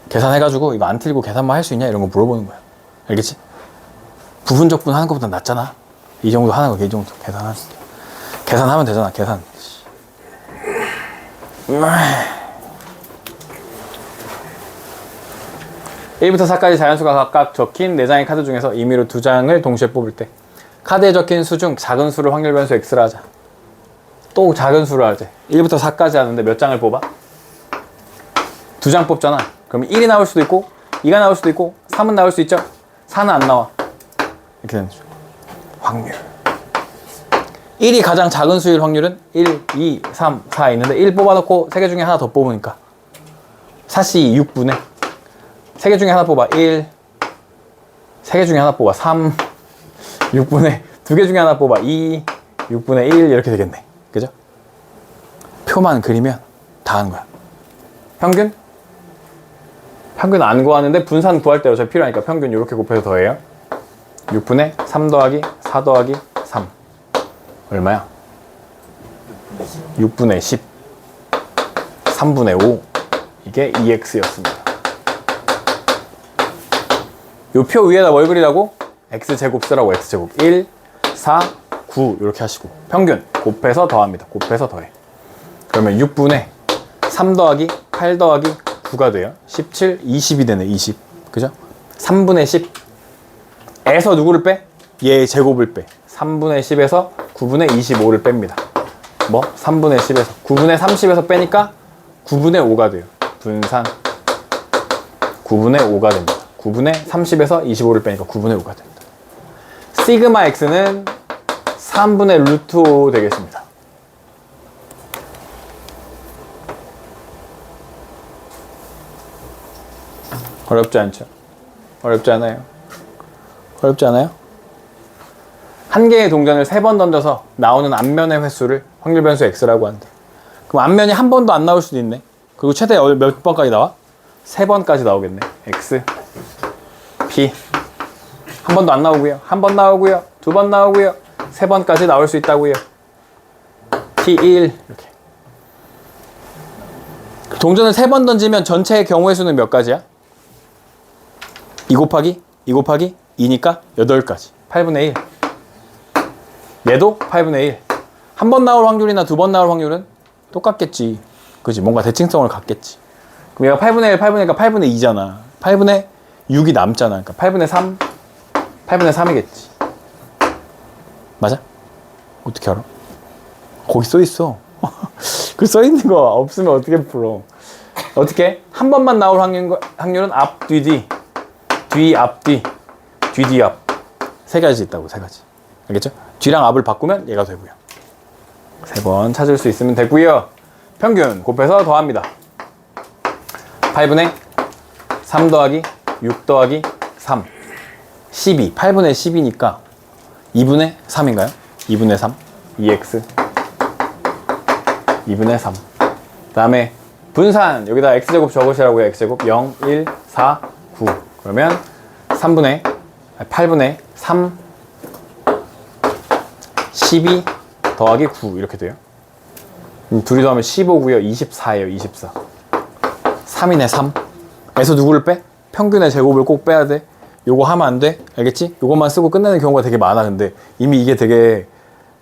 Speaker 1: 계산해가지고 이거 안 틀리고 계산만 할 수 있냐? 이런 거 물어보는 거야. 알겠지? 부분적분 하는 것보다 낫잖아. 이 정도 하는 거, 이 정도. 계산하면 되잖아. 계산. 1부터 4까지 자연수가 각각 적힌 4장의 카드 중에서 임의로 2장을 동시에 뽑을 때 카드에 적힌 수 중 작은 수를 확률 변수 x를 하자. 또 작은 수를 하자. 1부터 4까지 하는데 몇 장을 뽑아? 2장 뽑잖아. 그럼 1이 나올 수도 있고 2가 나올 수도 있고 3은 나올 수 있죠? 4는 안 나와. 이렇게 되는 거죠. 확률. 1이 가장 작은 수일 확률은 1, 2, 3, 4 있는데 1 뽑아놓고 3개 중에 하나 더 뽑으니까 4C 6분의 3개 중에 하나 뽑아 1, 3개 중에 하나 뽑아 3, 6분의 2개 중에 하나 뽑아 2, 6분의 1 이렇게 되겠네. 그죠? 표만 그리면 다 하는 거야. 평균? 평균 안 구하는데 분산 구할 때 어차피 필요하니까 평균 이렇게 곱해서 더해요. 6분의 3 더하기 4 더하기 3 얼마야? 6분의 10 3분의 5 이게 2x였습니다. 요 표 위에다 뭘 그리라고? x제곱 쓰라고. x제곱 1, 4, 9 이렇게 하시고 평균 곱해서 더합니다. 곱해서 더해. 그러면 6분의 3 더하기 8 더하기 9가 돼요. 17, 20이 되네. 20. 그죠? 3분의 10에서 누구를 빼? 얘의 제곱을 빼. 3분의 10에서 9분의 25를 뺍니다. 뭐? 3분의 10에서 9분의 30에서 빼니까 9분의 5가 돼요. 분산 9분의 5가 됩니다. 9분의 30에서 25를 빼니까 9분의 5가 됩니다. 시그마 x는 3분의 루트 5 되겠습니다. 어렵지 않죠? 어렵지 않아요? 어렵지 않아요? 한 개의 동전을 3번 던져서 나오는 앞면의 횟수를 확률 변수 x라고 한대. 그럼 앞면이 한 번도 안 나올 수도 있네. 그리고 최대 몇 번까지 나와? 3번까지 나오겠네. x, p. 한 번도 안 나오고요. 한 번 나오고요. 2번 나오고요. 3번까지 나올 수 있다고요. p1 이렇게. 동전을 3번 던지면 전체의 경우의 수는 몇 가지야? 2 곱하기 2니까 8가지. 8분의 1. 얘도 8분의 1. 한 번 나올 확률이나 2번 나올 확률은 똑같겠지. 그지? 뭔가 대칭성을 갖겠지. 그럼 얘가 8분의 1, 8분의 1이니까 8분의 2잖아. 8분의 6이 남잖아. 그러니까 8분의 3, 8분의 3이겠지. 맞아? 어떻게 알아? 거기 써 있어. 그 써 있는 거 없으면 어떻게 풀어? 어떻게? 한 번만 나올 확률은 앞, 뒤, 뒤. 뒤, 앞, 뒤. 뒤, 뒤, 앞. 3가지 있다고, 3가지. 알겠죠? 뒤랑 앞을 바꾸면 얘가 되고요. 3번 찾을 수 있으면 되고요. 평균 곱해서 더합니다. 8분의 3 더하기 6 더하기 3. 12. 8분의 10이니까 2분의 3인가요? 2분의 3. 2x. 2분의 3. 그 다음에 분산. 여기다 x제곱 적으시라고요. x제곱 0, 1, 4, 9. 그러면 8분의 3, 12 더하기 9 이렇게 돼요. 둘이 더하면 15고요. 24예요. 24. 3이네 3. 에서 누구를 빼? 평균의 제곱을 꼭 빼야 돼. 요거 하면 안 돼. 알겠지? 요것만 쓰고 끝내는 경우가 되게 많아. 근데 이미 이게 되게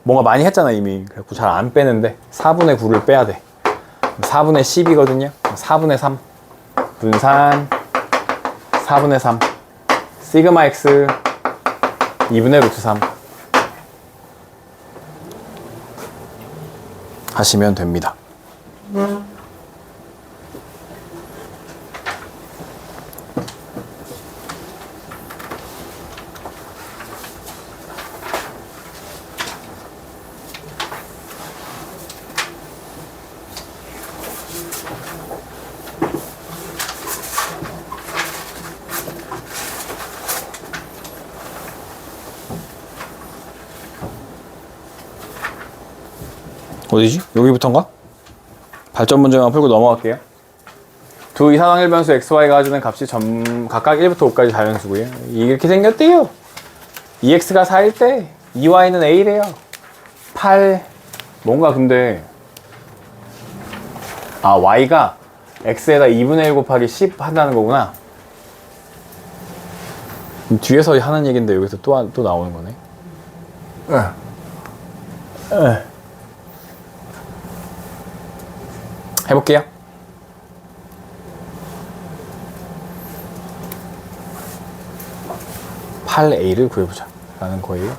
Speaker 1: 뭔가 많이 했잖아 이미. 그래갖고 잘 안 빼는데 4분의 9를 빼야 돼. 4분의 10이거든요. 4분의 3. 분산 4분의 3. 시그마 x 2분의 루트 3 하시면 됩니다. 어디지? 여기부터인가? 발전 문제만 풀고 넘어갈게요. 두 이상한 일변수 xy가 가지는 값이 각각 1부터 5까지 자연수고요. 이렇게 생겼대요. 2x가 4일 때 2y는 a래요. 8 뭔가 근데 y가 x에다 2분의 1 곱하기 10 한다는 거구나. 뒤에서 하는 얘기인데 여기서 또 나오는 거네. 해볼게요. (8a를) 구해보자 라는 거예요.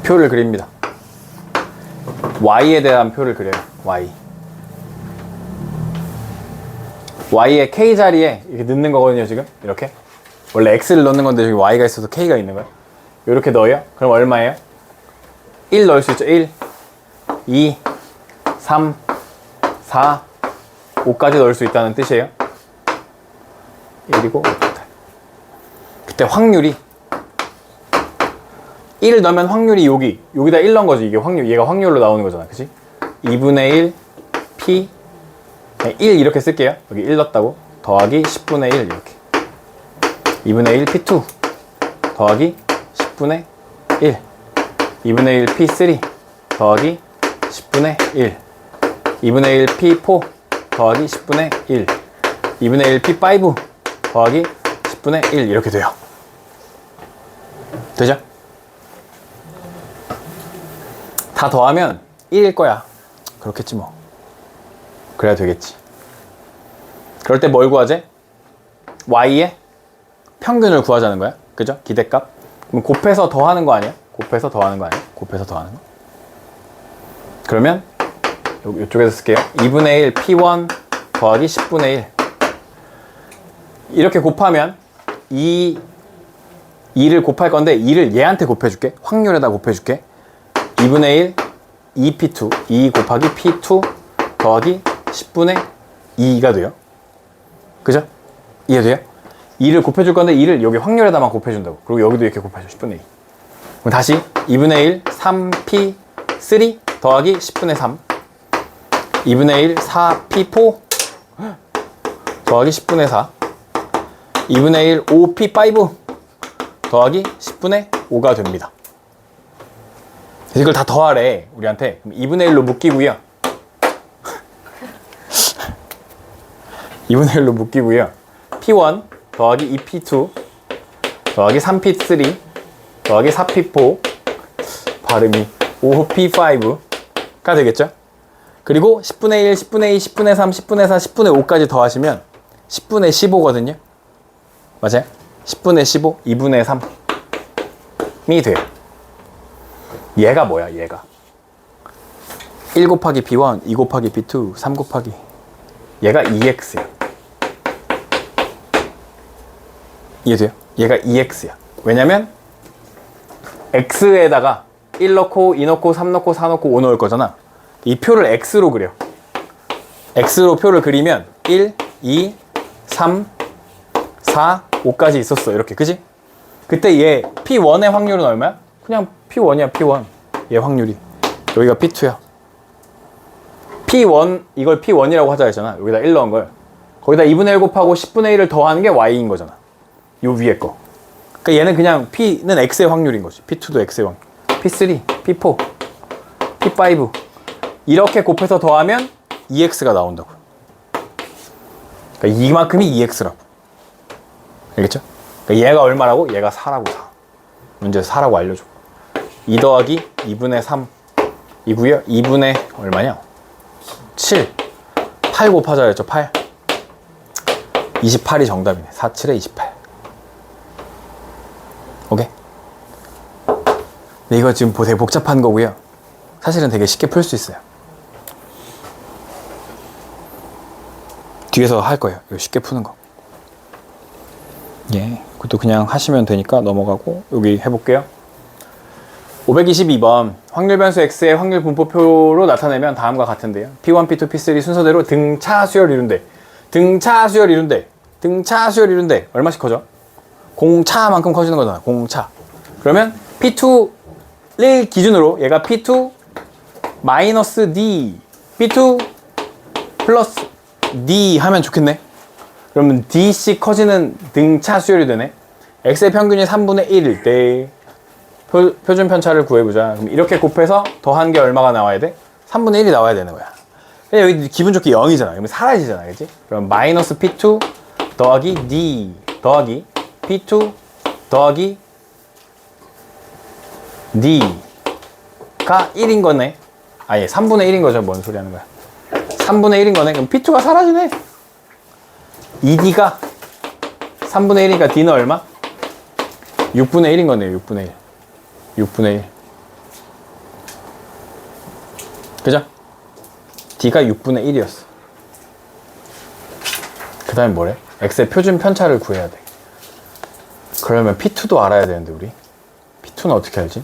Speaker 1: 표를 그립니다. y에 대한 표를 그려요. y의 k 자리에 이렇게 넣는 거거든요. 지금 이렇게 원래 x를 넣는 건데 여기 y가 있어서 k가 있는 거예요. 이렇게 넣어요. 그럼 얼마예요? 1 넣을 수 있죠. 1, 2, 3, 4, 5까지 넣을 수 있다는 뜻이에요. 1이고 5부터. 그때 확률이 1을 넣으면 확률이 여기다 1 넣은 거지. 이게 얘가 확률로 나오는 거잖아. 그치? 2분의 1 p 1 이렇게 쓸게요. 여기 1 넣었다고. 더하기 10분의 1 이렇게. 2분의 1 p2 더하기 10분의 1. 2분의 1 p3 더하기 10분의 1. 2분의 1 p4 더하기 10분의 1. 2분의 1 p5 더하기 10분의 1 이렇게 돼요. 되죠? 다 더하면 1일 거야. 그렇겠지 뭐. 그래야 되겠지. 그럴 때 뭘 구하지? y의 평균을 구하자는 거야. 그죠? 기대값. 그럼 곱해서 더하는 거 아니야? 곱해서 더하는 거 아니야? 곱해서 더하는 거. 그러면 이쪽에서 쓸게요. 2분의 1 p1 더하기 10분의 1. 이렇게 곱하면 2를 곱할 건데 2를 얘한테 곱해줄게. 확률에다 곱해줄게. 2분의 1 2p2 2 곱하기 p2 더하기 10분의 2가 돼요. 그죠? 이해돼요? 2를 곱해줄 건데 2를 여기 확률에다만 곱해준다고. 그리고 여기도 이렇게 곱해줘. 10분의 2. 그럼 다시 2분의 1 3p3 더하기 10분의 3 2분의 1 4p4 더하기 10분의 4 2분의 1 5p5 더하기 10분의 5가 됩니다. 이걸 다 더하래 우리한테. 그럼 2분의 1로 묶이고요. 2분의 1로 묶이고요. p1 더하기 2p2 더하기 3p3 더하기 4p4 발음이 5p5가 되겠죠. 그리고 10분의 1, 10분의 2, 10분의 3, 10분의 4, 10분의 5까지 더하시면 10분의 15거든요. 맞아요? 10분의 15, 2분의 3이 돼요. 얘가 뭐야, 얘가? 1 곱하기 b1, 2 곱하기 b2, 3 곱하기 얘가 2x야. 이해돼요? 얘가 2x야. 왜냐면 x에다가 1 넣고 2 넣고 3 넣고 4 넣고 5 넣을 거잖아. 이 표를 x로 그려. x로 표를 그리면 1, 2, 3, 4, 5까지 있었어. 이렇게. 그지? 그때 얘 P1의 확률은 얼마야? 그냥 P1이야. P1. 얘 확률이. 여기가 P2야. P1 이걸 P1이라고 하자 했잖아. 여기다 1 넣은 걸. 거기다 2분의 1 곱하고 10분의 1을 더하는 게 Y인 거잖아. 요 위에 거. 그러니까 얘는 그냥 P는 X의 확률인 거지. P2도 X의 확률. P3, P4, P5 이렇게 곱해서 더하면 2X가 나온다고. 그러니까 이만큼이 2X라고. 알겠죠? 그러니까 얘가 얼마라고? 얘가 4라고. 4. 문제에서 4라고 알려줘. 2 더하기 2분의 3 이고요. 2분의 얼마냐? 7. 8 곱하자 했죠. 8. 28이 정답이네. 4, 7에 28. 오케이? 근데 이거 지금 되게 복잡한 거고요. 사실은 되게 쉽게 풀 수 있어요. 뒤에서 할 거예요. 이거 쉽게 푸는 거. 예, 그것도 그냥 하시면 되니까 넘어가고 여기 해볼게요. 522번 확률 변수 x의 확률 분포표로 나타내면 다음과 같은데요. P1, P2, P3 순서대로 등차 수열 이룬대. 등차 수열 이룬대. 등차 수열 이룬대. 얼마씩 커져? 공차만큼 커지는 거잖아. 공차. 그러면 P2를 기준으로 얘가 P2 마이너스 D, P2 플러스 D 하면 좋겠네. 그러면 D씩 커지는 등차 수열이 되네. X의 평균이 3분의 1일 때 표준 편차를 구해보자. 그럼 이렇게 곱해서 더한 게 얼마가 나와야 돼? 3분의 1이 나와야 되는 거야. 여기 기분 좋게 0이잖아. 그러면 사라지잖아. 그치? 그럼 마이너스 P2 더하기 D 더하기 P2 더하기 D가 1인 거네. 아니 3분의 1인 거죠. 뭔 소리 하는 거야. 3분의 1인 거네. 그럼 P2가 사라지네. 2D가 3분의 1이니까 D는 얼마? 6분의 1인 거네요. 6분의 1. 6분의 1. 그죠? D가 6분의 1이었어. 그 다음에 뭐래? X의 표준 편차를 구해야 돼. 그러면 P2도 알아야 되는데 우리 P2는 어떻게 알지?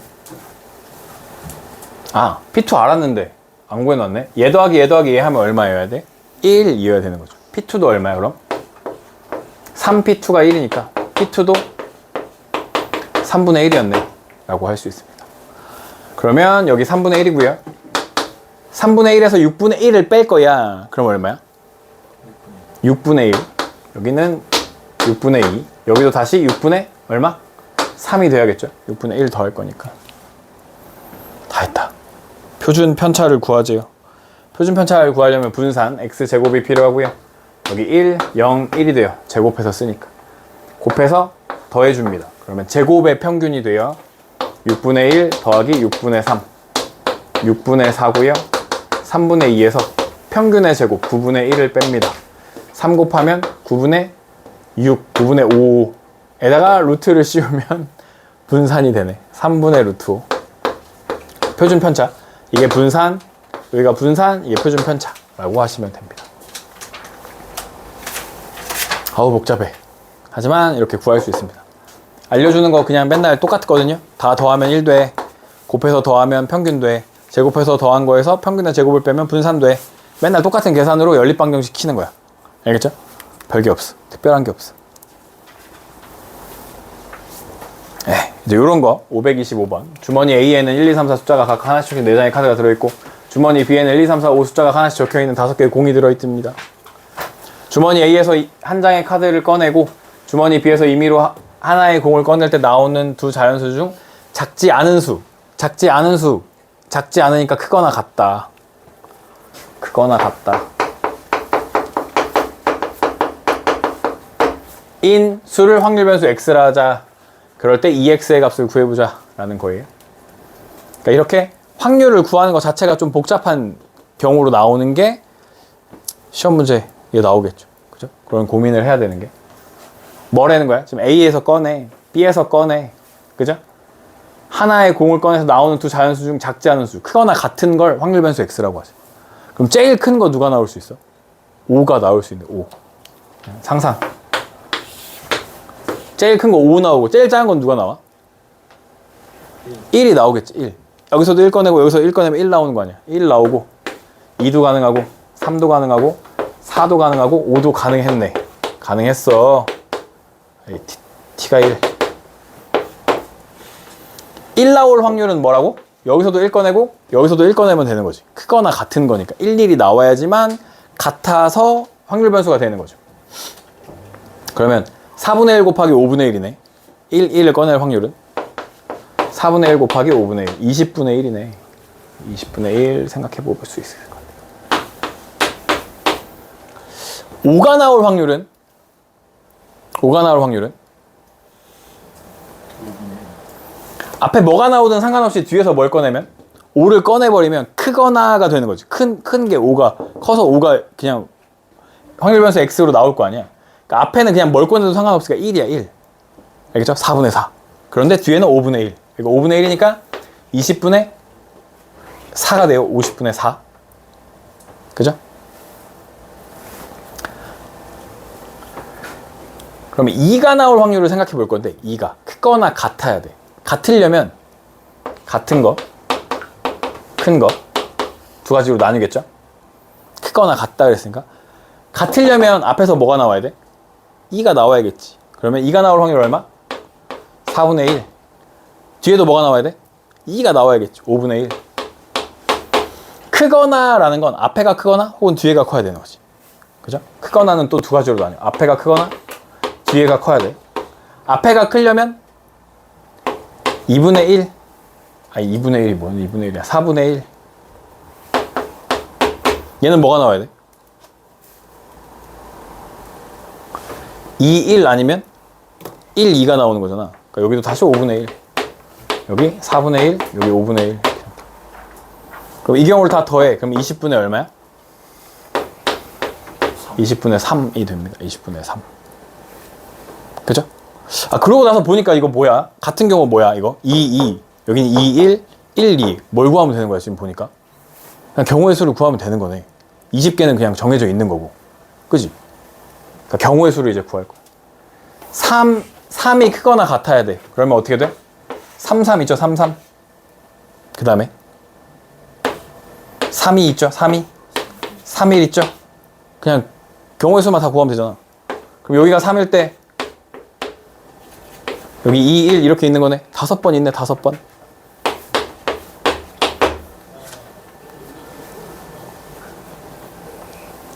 Speaker 1: 아, P2 알았는데 안 구해놨네. 얘 더하기 얘 하면 얼마여야 돼? 1이어야 되는 거죠. P2도 얼마야 그럼? 3P2가 1이니까 P2도 3분의 1이었네 라고 할 수 있습니다. 그러면 여기 3분의 1이고요 3분의 1에서 6분의 1을 뺄 거야. 그럼 얼마야? 6분의 1. 여기는 6분의 2. 여기도 다시 6분의 얼마? 3이 돼야겠죠. 6분의 1 더할 거니까. 다 했다. 표준 편차를 구하재요. 표준 편차를 구하려면 분산 x제곱이 필요하고요. 여기 1, 0, 1이 돼요. 제곱해서 쓰니까. 곱해서 더해줍니다. 그러면 제곱의 평균이 돼요. 6분의 1 더하기 6분의 3. 6분의 4고요. 3분의 2에서 평균의 제곱 9분의 1을 뺍니다. 3 곱하면 9분의 6, 9분의 5에다가 루트를 씌우면 분산이 되네. 3분의 루트 5. 표준 편차. 이게 분산, 여기가 분산, 이게 표준 편차라고 하시면 됩니다. 아우 복잡해. 하지만 이렇게 구할 수 있습니다. 알려주는 거 그냥 맨날 똑같거든요. 다 더하면 1 돼. 곱해서 더하면 평균 돼. 제곱해서 더한 거에서 평균의 제곱을 빼면 분산돼. 맨날 똑같은 계산으로 연립방정식 키는 거야. 알겠죠? 별게 없어. 특별한 게 없어. 이제 요런 거 525번. 주머니 A에는 1, 2, 3, 4 숫자가 각 하나씩 4장의 카드가 들어있고, 주머니 B에는 1, 2, 3, 4, 5 숫자가 하나씩 적혀있는 5개의 공이 들어있습니다. 주머니 A에서 한 장의 카드를 꺼내고 주머니 B에서 임의로 하나의 공을 꺼낼 때 나오는 두 자연수 중 작지 않은 수, 작지 않으니까 크거나 같다. 크거나 같다. 인 수를 확률 변수 x라 하자. 그럴 때 2x의 값을 구해보자 라는 거예요. 그러니까 이렇게 확률을 구하는 것 자체가 좀 복잡한 경우로 나오는 게 시험 문제에 나오겠죠. 그죠? 그런 고민을 해야 되는 게. 뭐라는 거야? 지금 A에서 꺼내, B에서 꺼내. 그죠? 하나의 공을 꺼내서 나오는 두 자연수 중 작지 않은 수, 크거나 같은 걸 확률 변수 x라고 하죠. 그럼 제일 큰 거 누가 나올 수 있어? 5가 나올 수 있는데 5. 상상. 제일 큰 거 5 나오고 제일 작은 건 누가 나와? 1이 나오겠지. 1. 여기서도 1 꺼내고 여기서 1 꺼내면 1 나오는 거 아니야. 1 나오고 2도 가능하고 3도 가능하고 4도 가능하고 5도 가능했네. 가능했어. T가 1. 1 나올 확률은 뭐라고? 여기서도 1 꺼내고 여기서도 1 꺼내면 되는 거지. 크거나 같은 거니까 1, 1이 나와야지만 같아서 확률 변수가 되는 거죠. 그러면 4분의 1 곱하기 5분의 1이네. 1을 꺼낼 확률은 4분의 1 곱하기 5분의 1, 20분의 1이네. 20분의 1 생각해 볼 수 있을 것 같아요. 5가 나올 확률은 5가 나올 확률은 앞에 뭐가 나오든 상관없이 뒤에서 뭘 꺼내면 5를 꺼내버리면 크거나가 되는 거지. 큰 게 5가 커서 5가 그냥 확률 변수 x로 나올 거 아니야. 그러니까 앞에는 그냥 뭘 꺼내도 상관없으니까 1이야 1. 알겠죠? 4분의 4. 그런데 뒤에는 5분의 1. 그러니까 5분의 1이니까 20분의 4가 돼요. 50분의 4. 그죠? 그러면 2가 나올 확률을 생각해 볼 건데 2가 크거나 같아야 돼. 같으려면 같은 거, 큰 거 두 가지로 나뉘겠죠? 크거나 같다 그랬으니까 같으려면 앞에서 뭐가 나와야 돼? 2가 나와야겠지. 그러면 2가 나올 확률 얼마? 4분의 1. 뒤에도 뭐가 나와야 돼? 2가 나와야겠지. 5분의 1. 크거나 라는 건 앞에가 크거나 혹은 뒤에가 커야 되는 거지. 그죠? 크거나는 또 두 가지로 나뉘어. 앞에가 크거나 뒤에가 커야 돼. 앞에가 크려면 2분의 1. 아니 2분의 1이 뭐야? 2분의 1이야. 4분의 1. 얘는 뭐가 나와야 돼? 2, 1 아니면 1, 2가 나오는 거잖아. 그러니까 여기도 다시 5분의 1. 여기 4분의 1, 여기 5분의 1. 그럼 이 경우를 다 더해. 그럼 20분의 얼마야? 20분의 3이 됩니다. 20분의 3. 그죠? 아, 그러고 나서 보니까 이거 뭐야? 같은 경우 뭐야, 이거? 2, 2. 여기는 2, 1, 1, 2. 뭘 구하면 되는 거야, 지금 보니까? 그냥 경우의 수를 구하면 되는 거네. 20개는 그냥 정해져 있는 거고. 그지? 그러니까 경우의 수를 이제 구할 거야. 3이 크거나 같아야 돼. 그러면 어떻게 돼? 3, 3 있죠? 3, 3. 그 다음에 3이 있죠? 3이. 3, 1 있죠? 그냥 경우의 수만 다 구하면 되잖아. 그럼 여기가 3일 때 여기 2, 1 이렇게 있는 거네. 5번 있네. 5번.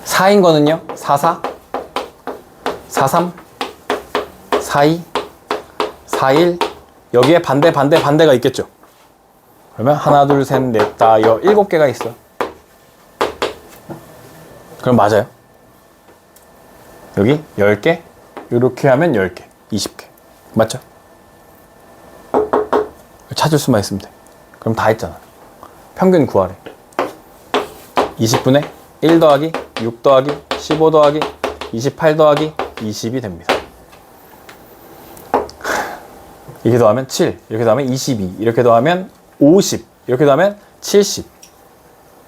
Speaker 1: (4) 인 거는요. 4, 4 4, 3 4, 2 4, 1 여기에 반대가 있겠죠. 그러면 하나, 둘, 셋, 넷, 다, 7개가 있어. 그럼 맞아요. 여기 10개 이렇게 하면 10개 20개 맞죠? 찾을 수만 있으면 돼. 그럼 다 했잖아. 평균 구하래. 20분의 1 더하기 6 더하기 15 더하기 28 더하기 20이 됩니다. 이렇게 더하면 7, 이렇게 더하면 22, 이렇게 더하면 50, 이렇게 더하면 70.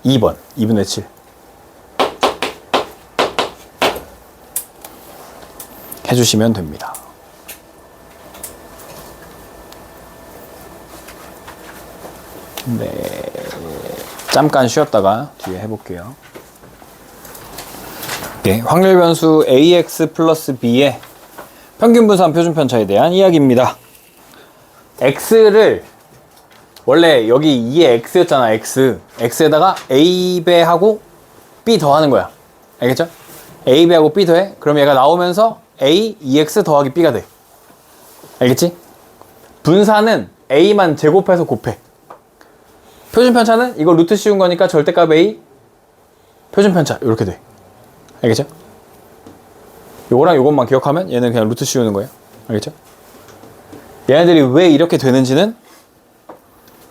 Speaker 1: 2번, 2분의 7. 해주시면 됩니다. 네. 잠깐 쉬었다가 뒤에 해볼게요. 네, 확률 변수 ax 플러스 b의 평균 분산 표준 편차에 대한 이야기입니다. x를 원래 여기 2의 x였잖아. x에다가 a배하고 b 더하는 거야. 알겠죠? a배하고 b 더해. 그럼 얘가 나오면서 a 2x 더하기 b가 돼. 알겠지? 분산은 a만 제곱해서 곱해. 표준 편차는 이거 루트 씌운 거니까 절대값 a 표준 편차 이렇게 돼. 알겠죠? 요거랑 요것만 기억하면 얘는 그냥 루트 씌우는 거예요. 알겠죠? 얘네들이 왜 이렇게 되는지는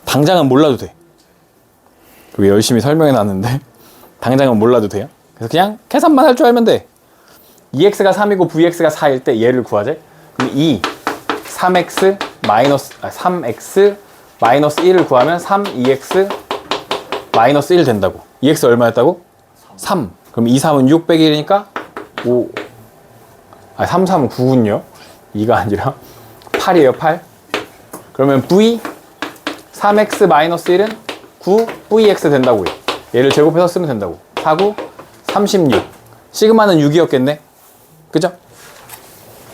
Speaker 1: 당장은 몰라도 돼. 그게 열심히 설명해 놨는데 당장은 몰라도 돼요. 그래서 그냥 계산만 할 줄 알면 돼. 2x가 3이고 vx가 4일 때 얘를 구하재. 그럼 3x 마이너스 1을 구하면 2x 마이너스 1 된다고. 2x 얼마였다고? 3. 그럼 3은 6 빼기 1이니까 5. 3은 9군요. 2가 아니라 8이에요. 8. 그러면 v 3x 마이너스 1은 9 vx 된다고요. 얘를 제곱해서 쓰면 된다고. 4, 9, 36. 시그마는 6이었겠네. 그죠?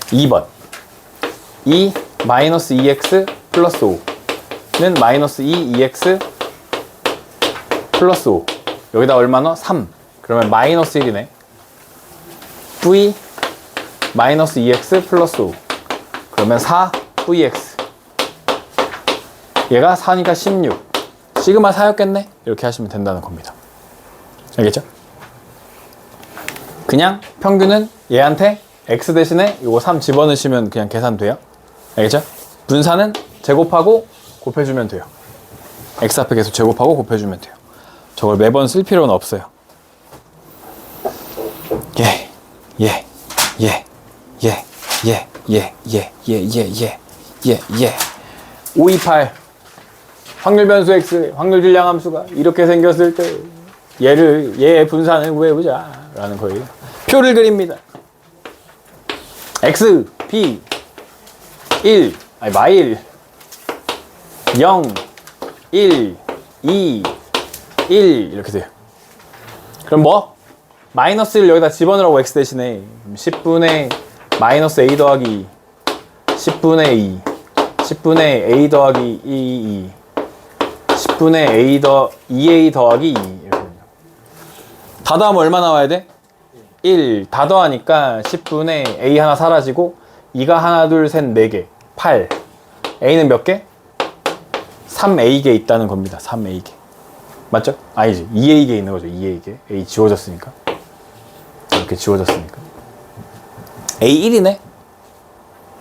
Speaker 1: 2번. 마이너스 2x 플러스 5는 마이너스 2x 플러스 5. 여기다 얼마 넣어? 3. 그러면 마이너스 1이네. v 마이너스 2x 플러스 5. 그러면 4 vx. 얘가 4니까 16. 시그마 4였겠네? 이렇게 하시면 된다는 겁니다. 알겠죠? 그냥 평균은 얘한테 x 대신에 요거 3 집어넣으시면 그냥 계산돼요. 알겠죠? 분산은 제곱하고 곱해주면 돼요. x 앞에 계속 제곱하고 곱해주면 돼요. 저걸 매번 쓸 필요는 없어요. 528 확률 변수 x 확률 질량 함수가 이렇게 생겼을 때 얘의 분산을 구해보자 라는 거예요. 표를 그립니다. x, p 1, 마일 0, 1, 2, 1 이렇게 돼요. 그럼 뭐? 마이너스 1 여기다 집어넣으라고 x 대신에 10분의 마이너스 a 더하기 10분의 2 10분의 a 더하기 2 10분의 a 2a 더하기 2 이렇게 됩니다. 다 더하면 얼마 나와야 돼? 1. 다 더하니까 10분의 a 하나 사라지고 2가 하나 둘 셋 4개 8. a는 몇 개? 3a개 있다는 겁니다. 3a개 맞죠? 아니지 2a개 있는 거죠. 2a개 a 지워졌으니까 이렇게 지워졌으니까 a 1이네.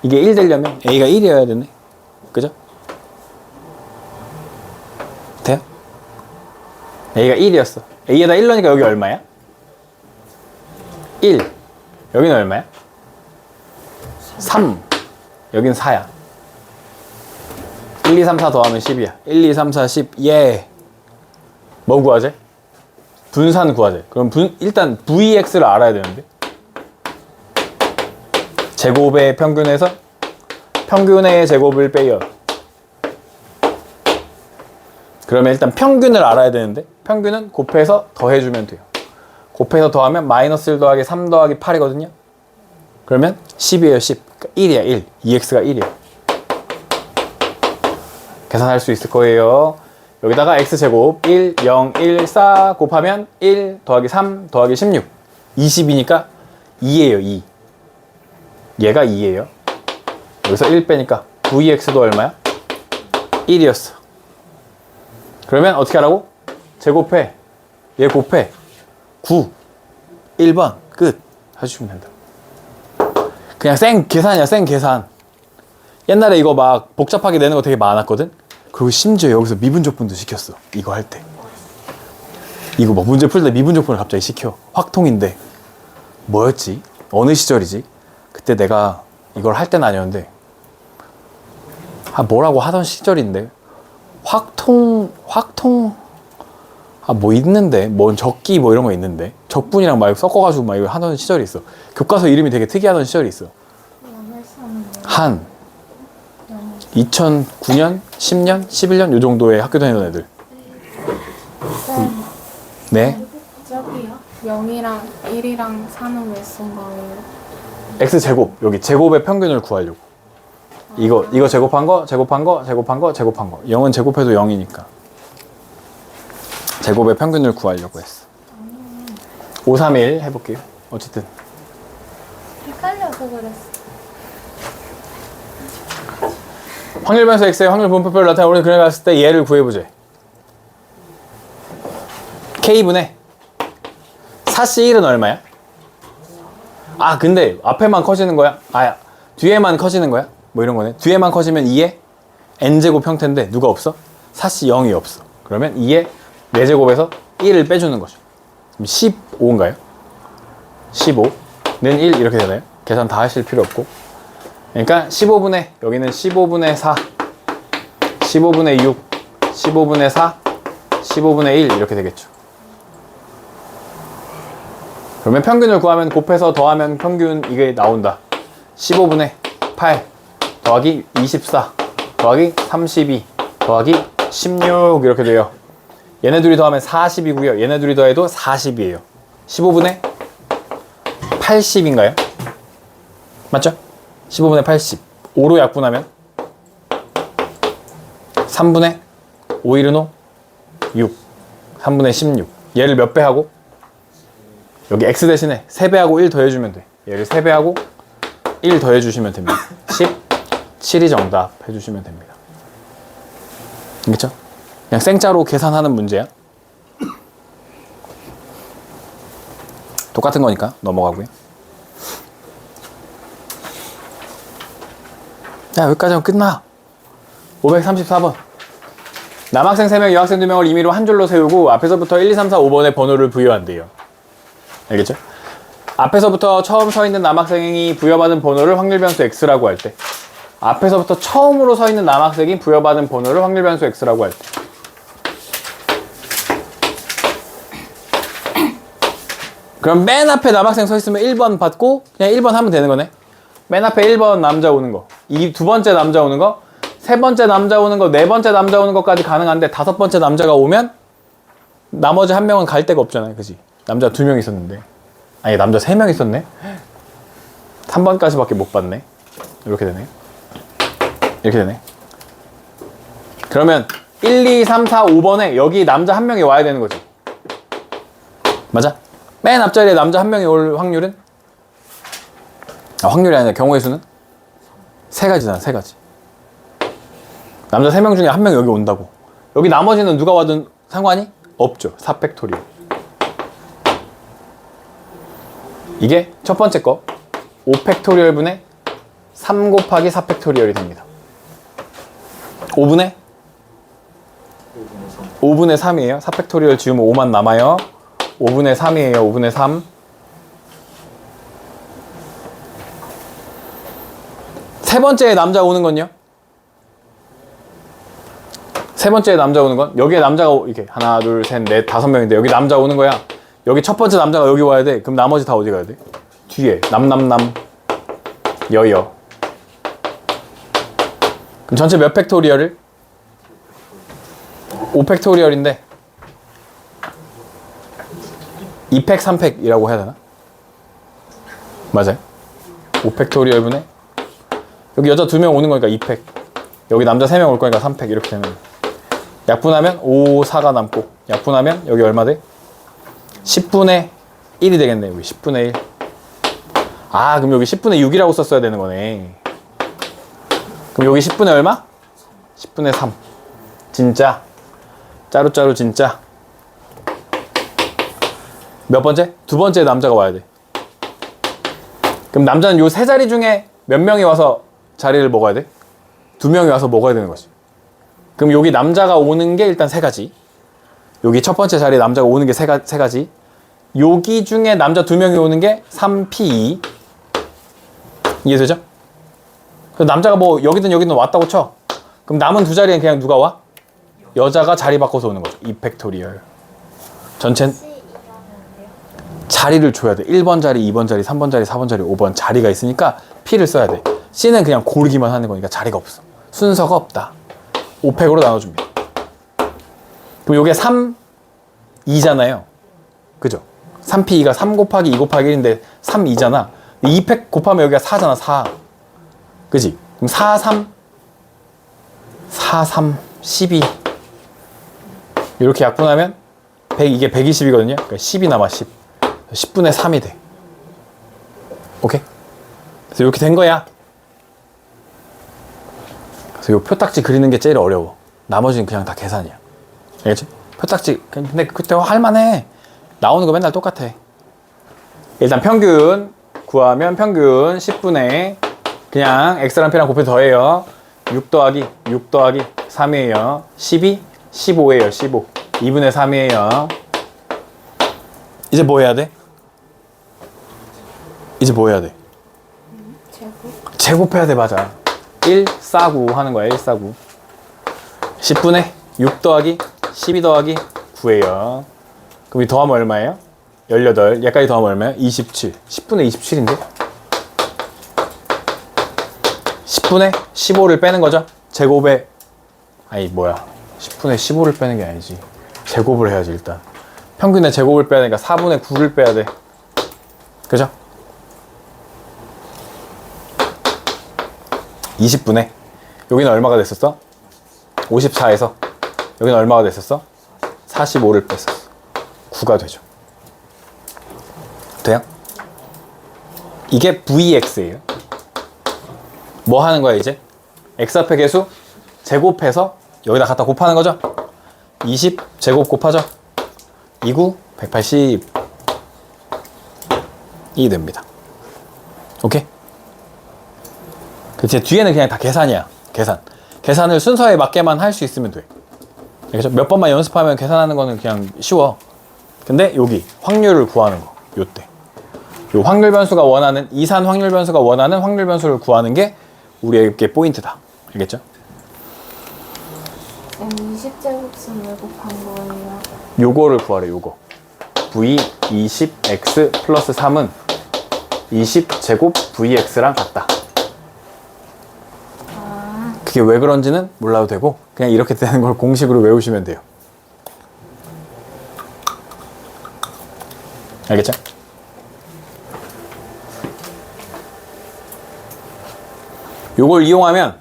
Speaker 1: 이게 1 되려면 a가 1이어야 되네. 그죠? 돼요? a가 1이었어. a에다 1 넣으니까 여기 얼마야? 1. 여기는 얼마야? 3. 여긴 4야. 1, 2, 3, 4 더하면 10이야. 1, 2, 3, 4, 10. 예. 뭐 구하재? 분산 구하재. 그럼 일단 vx를 알아야 되는데. 제곱의 평균에서 평균의 제곱을 빼요. 그러면 일단 평균을 알아야 되는데 평균은 곱해서 더해주면 돼요. 곱해서 더하면 마이너스 1 더하기 3 더하기 8이거든요. 그러면 10이에요. 10. 그러니까 1이야. 1. 2x가 1이야. 계산할 수 있을 거예요. 여기다가 x제곱 1, 0, 1, 4 곱하면 1 더하기 3 더하기 16. 20이니까 2예요. 2. 얘가 2예요. 여기서 1 빼니까 vx도 얼마야? 1이었어. 그러면 어떻게 하라고? 제곱해. 얘 곱해. 9. 1번. 끝. 해주시면 된다. 그냥 생 계산이야. 생 계산. 옛날에 이거 막 복잡하게 내는 거 되게 많았거든? 그리고 심지어 여기서 미분적분도 시켰어. 이거 할 때. 이거 뭐 문제 풀 때 미분적분을 갑자기 시켜. 확통인데. 뭐였지? 어느 시절이지? 그때 내가 이걸 할 때는 아니었는데 뭐라고 하던 시절인데 확통 뭐 있는데 뭔 적기 뭐 이런 거 있는데 적분이랑 막 섞어가지고 막 이거 하던 시절이 있어. 교과서 이름이 되게 특이하던 시절이 있어. 한 2009년, 10년, 11년 요 정도에 학교 다니던 애들. 네.
Speaker 3: 저기요? 0이랑 1이랑 4는 왜 쓴 거예요?
Speaker 1: x제곱 여기 제곱의 평균을 구하려고. 이거 제곱한 거, 제곱한 거, 제곱한 거, 제곱한 거. 0은 제곱해도 0이니까. 제곱의 평균을 구하려고 했어. 5, 3, 1 해볼게요. 어쨌든.
Speaker 3: 헷갈려서 그랬어.
Speaker 1: 확률 변수 x의 확률 분포표를 나타내 오른 그림을 봤을 때 얘를 구해보자. k분의 4c1은 얼마야? 아 근데 앞에만 커지는 거야? 아 뒤에만 커지는 거야? 뭐 이런 거네. 뒤에만 커지면 2의 n제곱 형태인데 누가 없어? 4c 0이 없어. 그러면 2의 4제곱에서 1을 빼주는 거죠. 그럼 15인가요? 15는 1 이렇게 되나요? 계산 다 하실 필요 없고. 그러니까 15분의 여기는 15분의 4 15분의 6 15분의 4 15분의 1 이렇게 되겠죠. 그러면 평균을 구하면 곱해서 더하면 평균 이게 나온다. 15분의 8 더하기 24 더하기 32 더하기 16 이렇게 돼요. 얘네 둘이 더하면 40이고요. 얘네 둘이 더해도 40이에요. 15분의 80인가요? 맞죠? 15분의 80 5로 약분하면 3분의 5 1은 5 6 3분의 16 얘를 몇 배 하고? 여기 x 대신에 3배하고 1 더해주면 돼. 얘를 3배하고 1 더해주시면 됩니다. 17이 정답 해주시면 됩니다. 알겠죠? 그냥 생짜로 계산하는 문제야. 똑같은 거니까 넘어가고요. 야 여기까지 하면 끝나. 534번 남학생 3명 여학생 2명을 임의로 한 줄로 세우고 앞에서부터 1, 2, 3, 4, 5번의 번호를 부여한대요. 알겠죠? 앞에서부터 처음 서 있는 남학생이 부여받은 번호를 확률 변수 x라고 할 때 앞에서부터 처음으로 서 있는 남학생이 부여받은 번호를 확률 변수 x라고 할 때 그럼 맨 앞에 남학생 서 있으면 1번 받고 그냥 1번 하면 되는 거네. 맨 앞에 1번 남자 오는 거, 이 두 번째 남자 오는 거, 세 번째 남자 오는 거, 네 번째 남자 오는 것까지 가능한데 다섯 번째 남자가 오면 나머지 한 명은 갈 데가 없잖아요. 그지? 남자 2명 있었는데. 아니 남자 3명 있었네. 3번까지밖에 못 봤네. 이렇게 되네. 이렇게 되네. 그러면 1, 2, 3, 4, 5번에 여기 남자 한 명이 와야 되는 거지. 맞아? 맨 앞자리에 남자 한 명이 올 확률은? 확률이 아니라 경우의 수는? 3가지잖아, 3가지. 남자 3명 중에 한 명 여기 온다고. 여기 나머지는 누가 와든 상관이 없죠. 4팩토리얼. 이게 첫 번째 거 5팩토리얼 분의 3 곱하기 4팩토리얼이 됩니다. 5분의 5분의 3이에요. 4팩토리얼 지우면 5만 남아요. 5분의 3이에요. 5분의 3. 세 번째 남자 오는 건요? 세 번째 남자 오는 건 여기에 남자가 이렇게 하나, 둘, 셋, 넷, 5명인데 여기 남자 오는 거야. 여기 첫 번째 남자가 여기 와야 돼. 그럼 나머지 다 어디 가야 돼? 뒤에 남남남 여여. 그럼 전체 몇 팩토리얼을? 5팩토리얼인데 2팩, 3팩이라고 해야 되나? 맞아요. 5팩토리얼 분의 여기 여자 2명 오는 거니까 2팩, 여기 남자 3명 올 거니까 3팩 이렇게 되면 약분하면 5, 4가 남고 약분하면 여기 얼마 돼? 10분의 1이 되겠네. 여기 10분의 1. 아 그럼 여기 10분의 6이라고 썼어야 되는 거네. 그럼 여기 10분의 얼마? 10분의 3. 진짜 짜루짜루 진짜. 몇 번째? 두 번째 남자가 와야 돼. 그럼 남자는 요 세 자리 중에 몇 명이 와서 자리를 먹어야 돼? 2명이 와서 먹어야 되는 거지. 그럼 여기 남자가 오는 게 일단 3가지. 여기 첫 번째 자리에 남자가 오는 게 3가지. 여기 중에 남자 2명이 오는 게 3P2. 이해되죠? 그래서 남자가 뭐 여기든 여기든 왔다고 쳐. 그럼 남은 두 자리엔 그냥 누가 와? 여자가 자리 바꿔서 오는 거죠. 2팩토리얼. 전체 자리를 줘야 돼. 1번 자리, 2번 자리, 3번 자리, 4번 자리, 5번 자리가 있으니까 P를 써야 돼. C는 그냥 고르기만 하는 거니까 자리가 없어. 순서가 없다. 5팩으로 나눠줍니다. 그럼 요게 3 2잖아요. 그죠? 3P2가 3 곱하기 2 곱하기 1인데 3, 2잖아. 2팩 곱하면 여기가 4잖아, 4. 그지? 그럼 4, 3, 4, 3, 12. 이렇게 약분하면 100, 이게 120이거든요. 그러니까 10이 남아, 10. 10분의 3이 돼. 오케이? 그래서 이렇게 된 거야. 그래서 이 표딱지 그리는 게 제일 어려워. 나머지는 그냥 다 계산이야. 알겠지? 표딱지, 근데 그때 할만해. 나오는 거 맨날 똑같아. 일단 평균 구하면 평균 10분의 그냥 x랑 p랑 곱해 더해요. 6 더하기 6 더하기 3이에요. 12, 15예요. 15. 2분의 3이에요. 이제 뭐 해야 돼? 이제 뭐 해야 돼?
Speaker 3: 제곱.
Speaker 1: 제곱해야 돼. 맞아. 1, 4, 9 하는 거야. 1, 4, 9. 10분의 6 더하기 12 더하기 9예요. 그럼 이 더하면 얼마예요? 18. 얘까지 더하면 얼마예요? 27. 10분의 27인데? 10분의 15를 빼는 거죠? 제곱에, 아니, 뭐야. 10분의 15를 빼는 게 아니지. 제곱을 해야지, 일단. 평균의 제곱을 빼야 되니까 4분의 9를 빼야 돼. 그죠? 20분의. 여기는 얼마가 됐었어? 54에서. 여기는 얼마가 됐었어? 45를 뺐었어. 9가 되죠. 돼요? 이게 VX예요. 뭐 하는 거야 이제? X앞의 개수 제곱해서 여기다 갖다 곱하는 거죠? 20 제곱 곱하죠? 29, 180이 됩니다. 오케이? 제 뒤에는 그냥 다 계산이야. 계산을 순서에 맞게만 할 수 있으면 돼. 알겠죠? 몇 번만 연습하면 계산하는 거는 그냥 쉬워. 근데 여기 확률을 구하는 거, 요때 요 확률 변수가 원하는, 이산 확률 변수가 원하는 확률 변수를 구하는 게 우리에게 포인트다. 알겠죠?
Speaker 3: 20제곱은 왜 곱한 거예요?
Speaker 1: 요거를 구하래. 요거 v 20x 플러스 3은 20제곱 vx랑 같다. 그게 왜 그런지는 몰라도 되고 그냥 이렇게 되는 걸 공식으로 외우시면 돼요. 알겠죠? 요걸 이용하면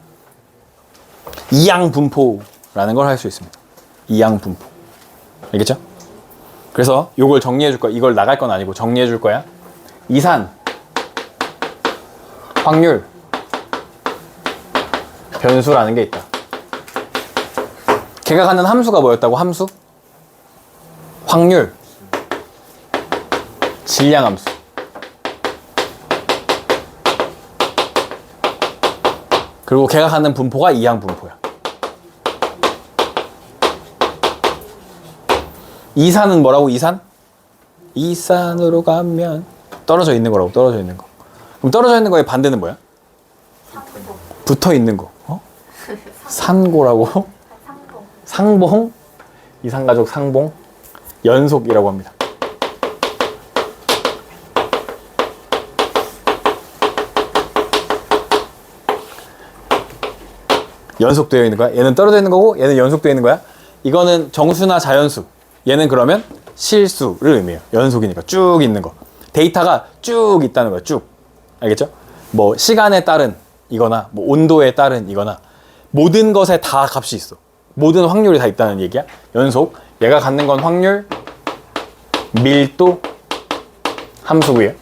Speaker 1: 이양분포라는 걸 할 수 있습니다. 이양분포. 알겠죠? 그래서 요걸 정리해 줄 거야. 이걸 나갈 건 아니고 정리해 줄 거야. 이산 확률 변수라는 게 있다. 걔가 갖는 함수가 뭐였다고? 함수? 확률, 질량 함수. 그리고 걔가 갖는 분포가 이항 분포야. 이산은 뭐라고? 이산? 이산으로 가면 떨어져 있는 거라고. 떨어져 있는 거. 그럼 떨어져 있는 거의 반대는 뭐야? 붙어 있는 거. 어? 산고라고?
Speaker 3: 상봉.
Speaker 1: 상봉? 이산가족 상봉? 연속이라고 합니다. 연속되어 있는 거야. 얘는 떨어져 있는 거고 얘는 연속되어 있는 거야. 이거는 정수나 자연수. 얘는 그러면 실수를 의미해요. 연속이니까 쭉 있는 거. 데이터가 쭉 있다는 거야. 쭉. 알겠죠? 뭐 시간에 따른 이거나 뭐 온도에 따른 이거나 모든 것에 다 값이 있어. 모든 확률이 다 있다는 얘기야. 연속. 얘가 갖는 건 확률, 밀도, 함수고요.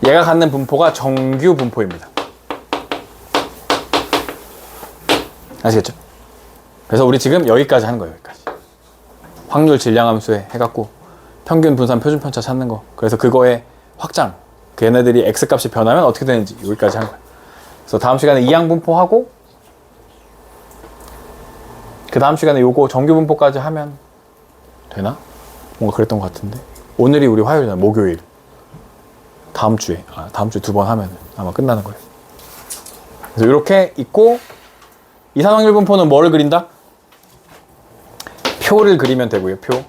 Speaker 1: 얘가 갖는 분포가 정규 분포입니다. 아시겠죠? 그래서 우리 지금 여기까지 하는 거예요. 여기까지. 확률 질량 함수에 해갖고 평균 분산 표준 편차 찾는 거. 그래서 그거의 확장. 걔네들이 x값이 변하면 어떻게 되는지 여기까지 하는 거예요. 그래서 다음 시간에 이항 분포하고 그 다음 시간에 요거 정규 분포까지 하면 되나? 뭔가 그랬던 것 같은데. 오늘이 우리 화요일이잖아. 목요일. 다음 주에 2번 하면 아마 끝나는 거예요. 그래서 이렇게 있고 이산 확률 분포는 뭐를 그린다? 표를 그리면 되고요. 표.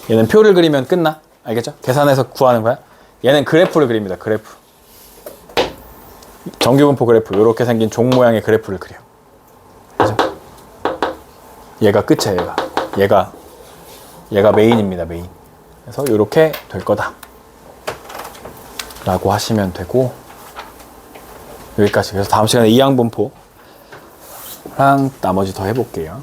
Speaker 1: 얘는 표를 그리면 끝나. 알겠죠? 계산해서 구하는 거야. 얘는 그래프를 그립니다. 그래프. 정규분포 그래프. 이렇게 생긴 종 모양의 그래프를 그려. 그죠? 얘가 끝이야. 얘가 얘가 메인입니다, 메인. 그래서 이렇게 될 거다 라고 하시면 되고, 여기까지. 그래서 다음 시간에 이항분포랑 나머지 더 해볼게요.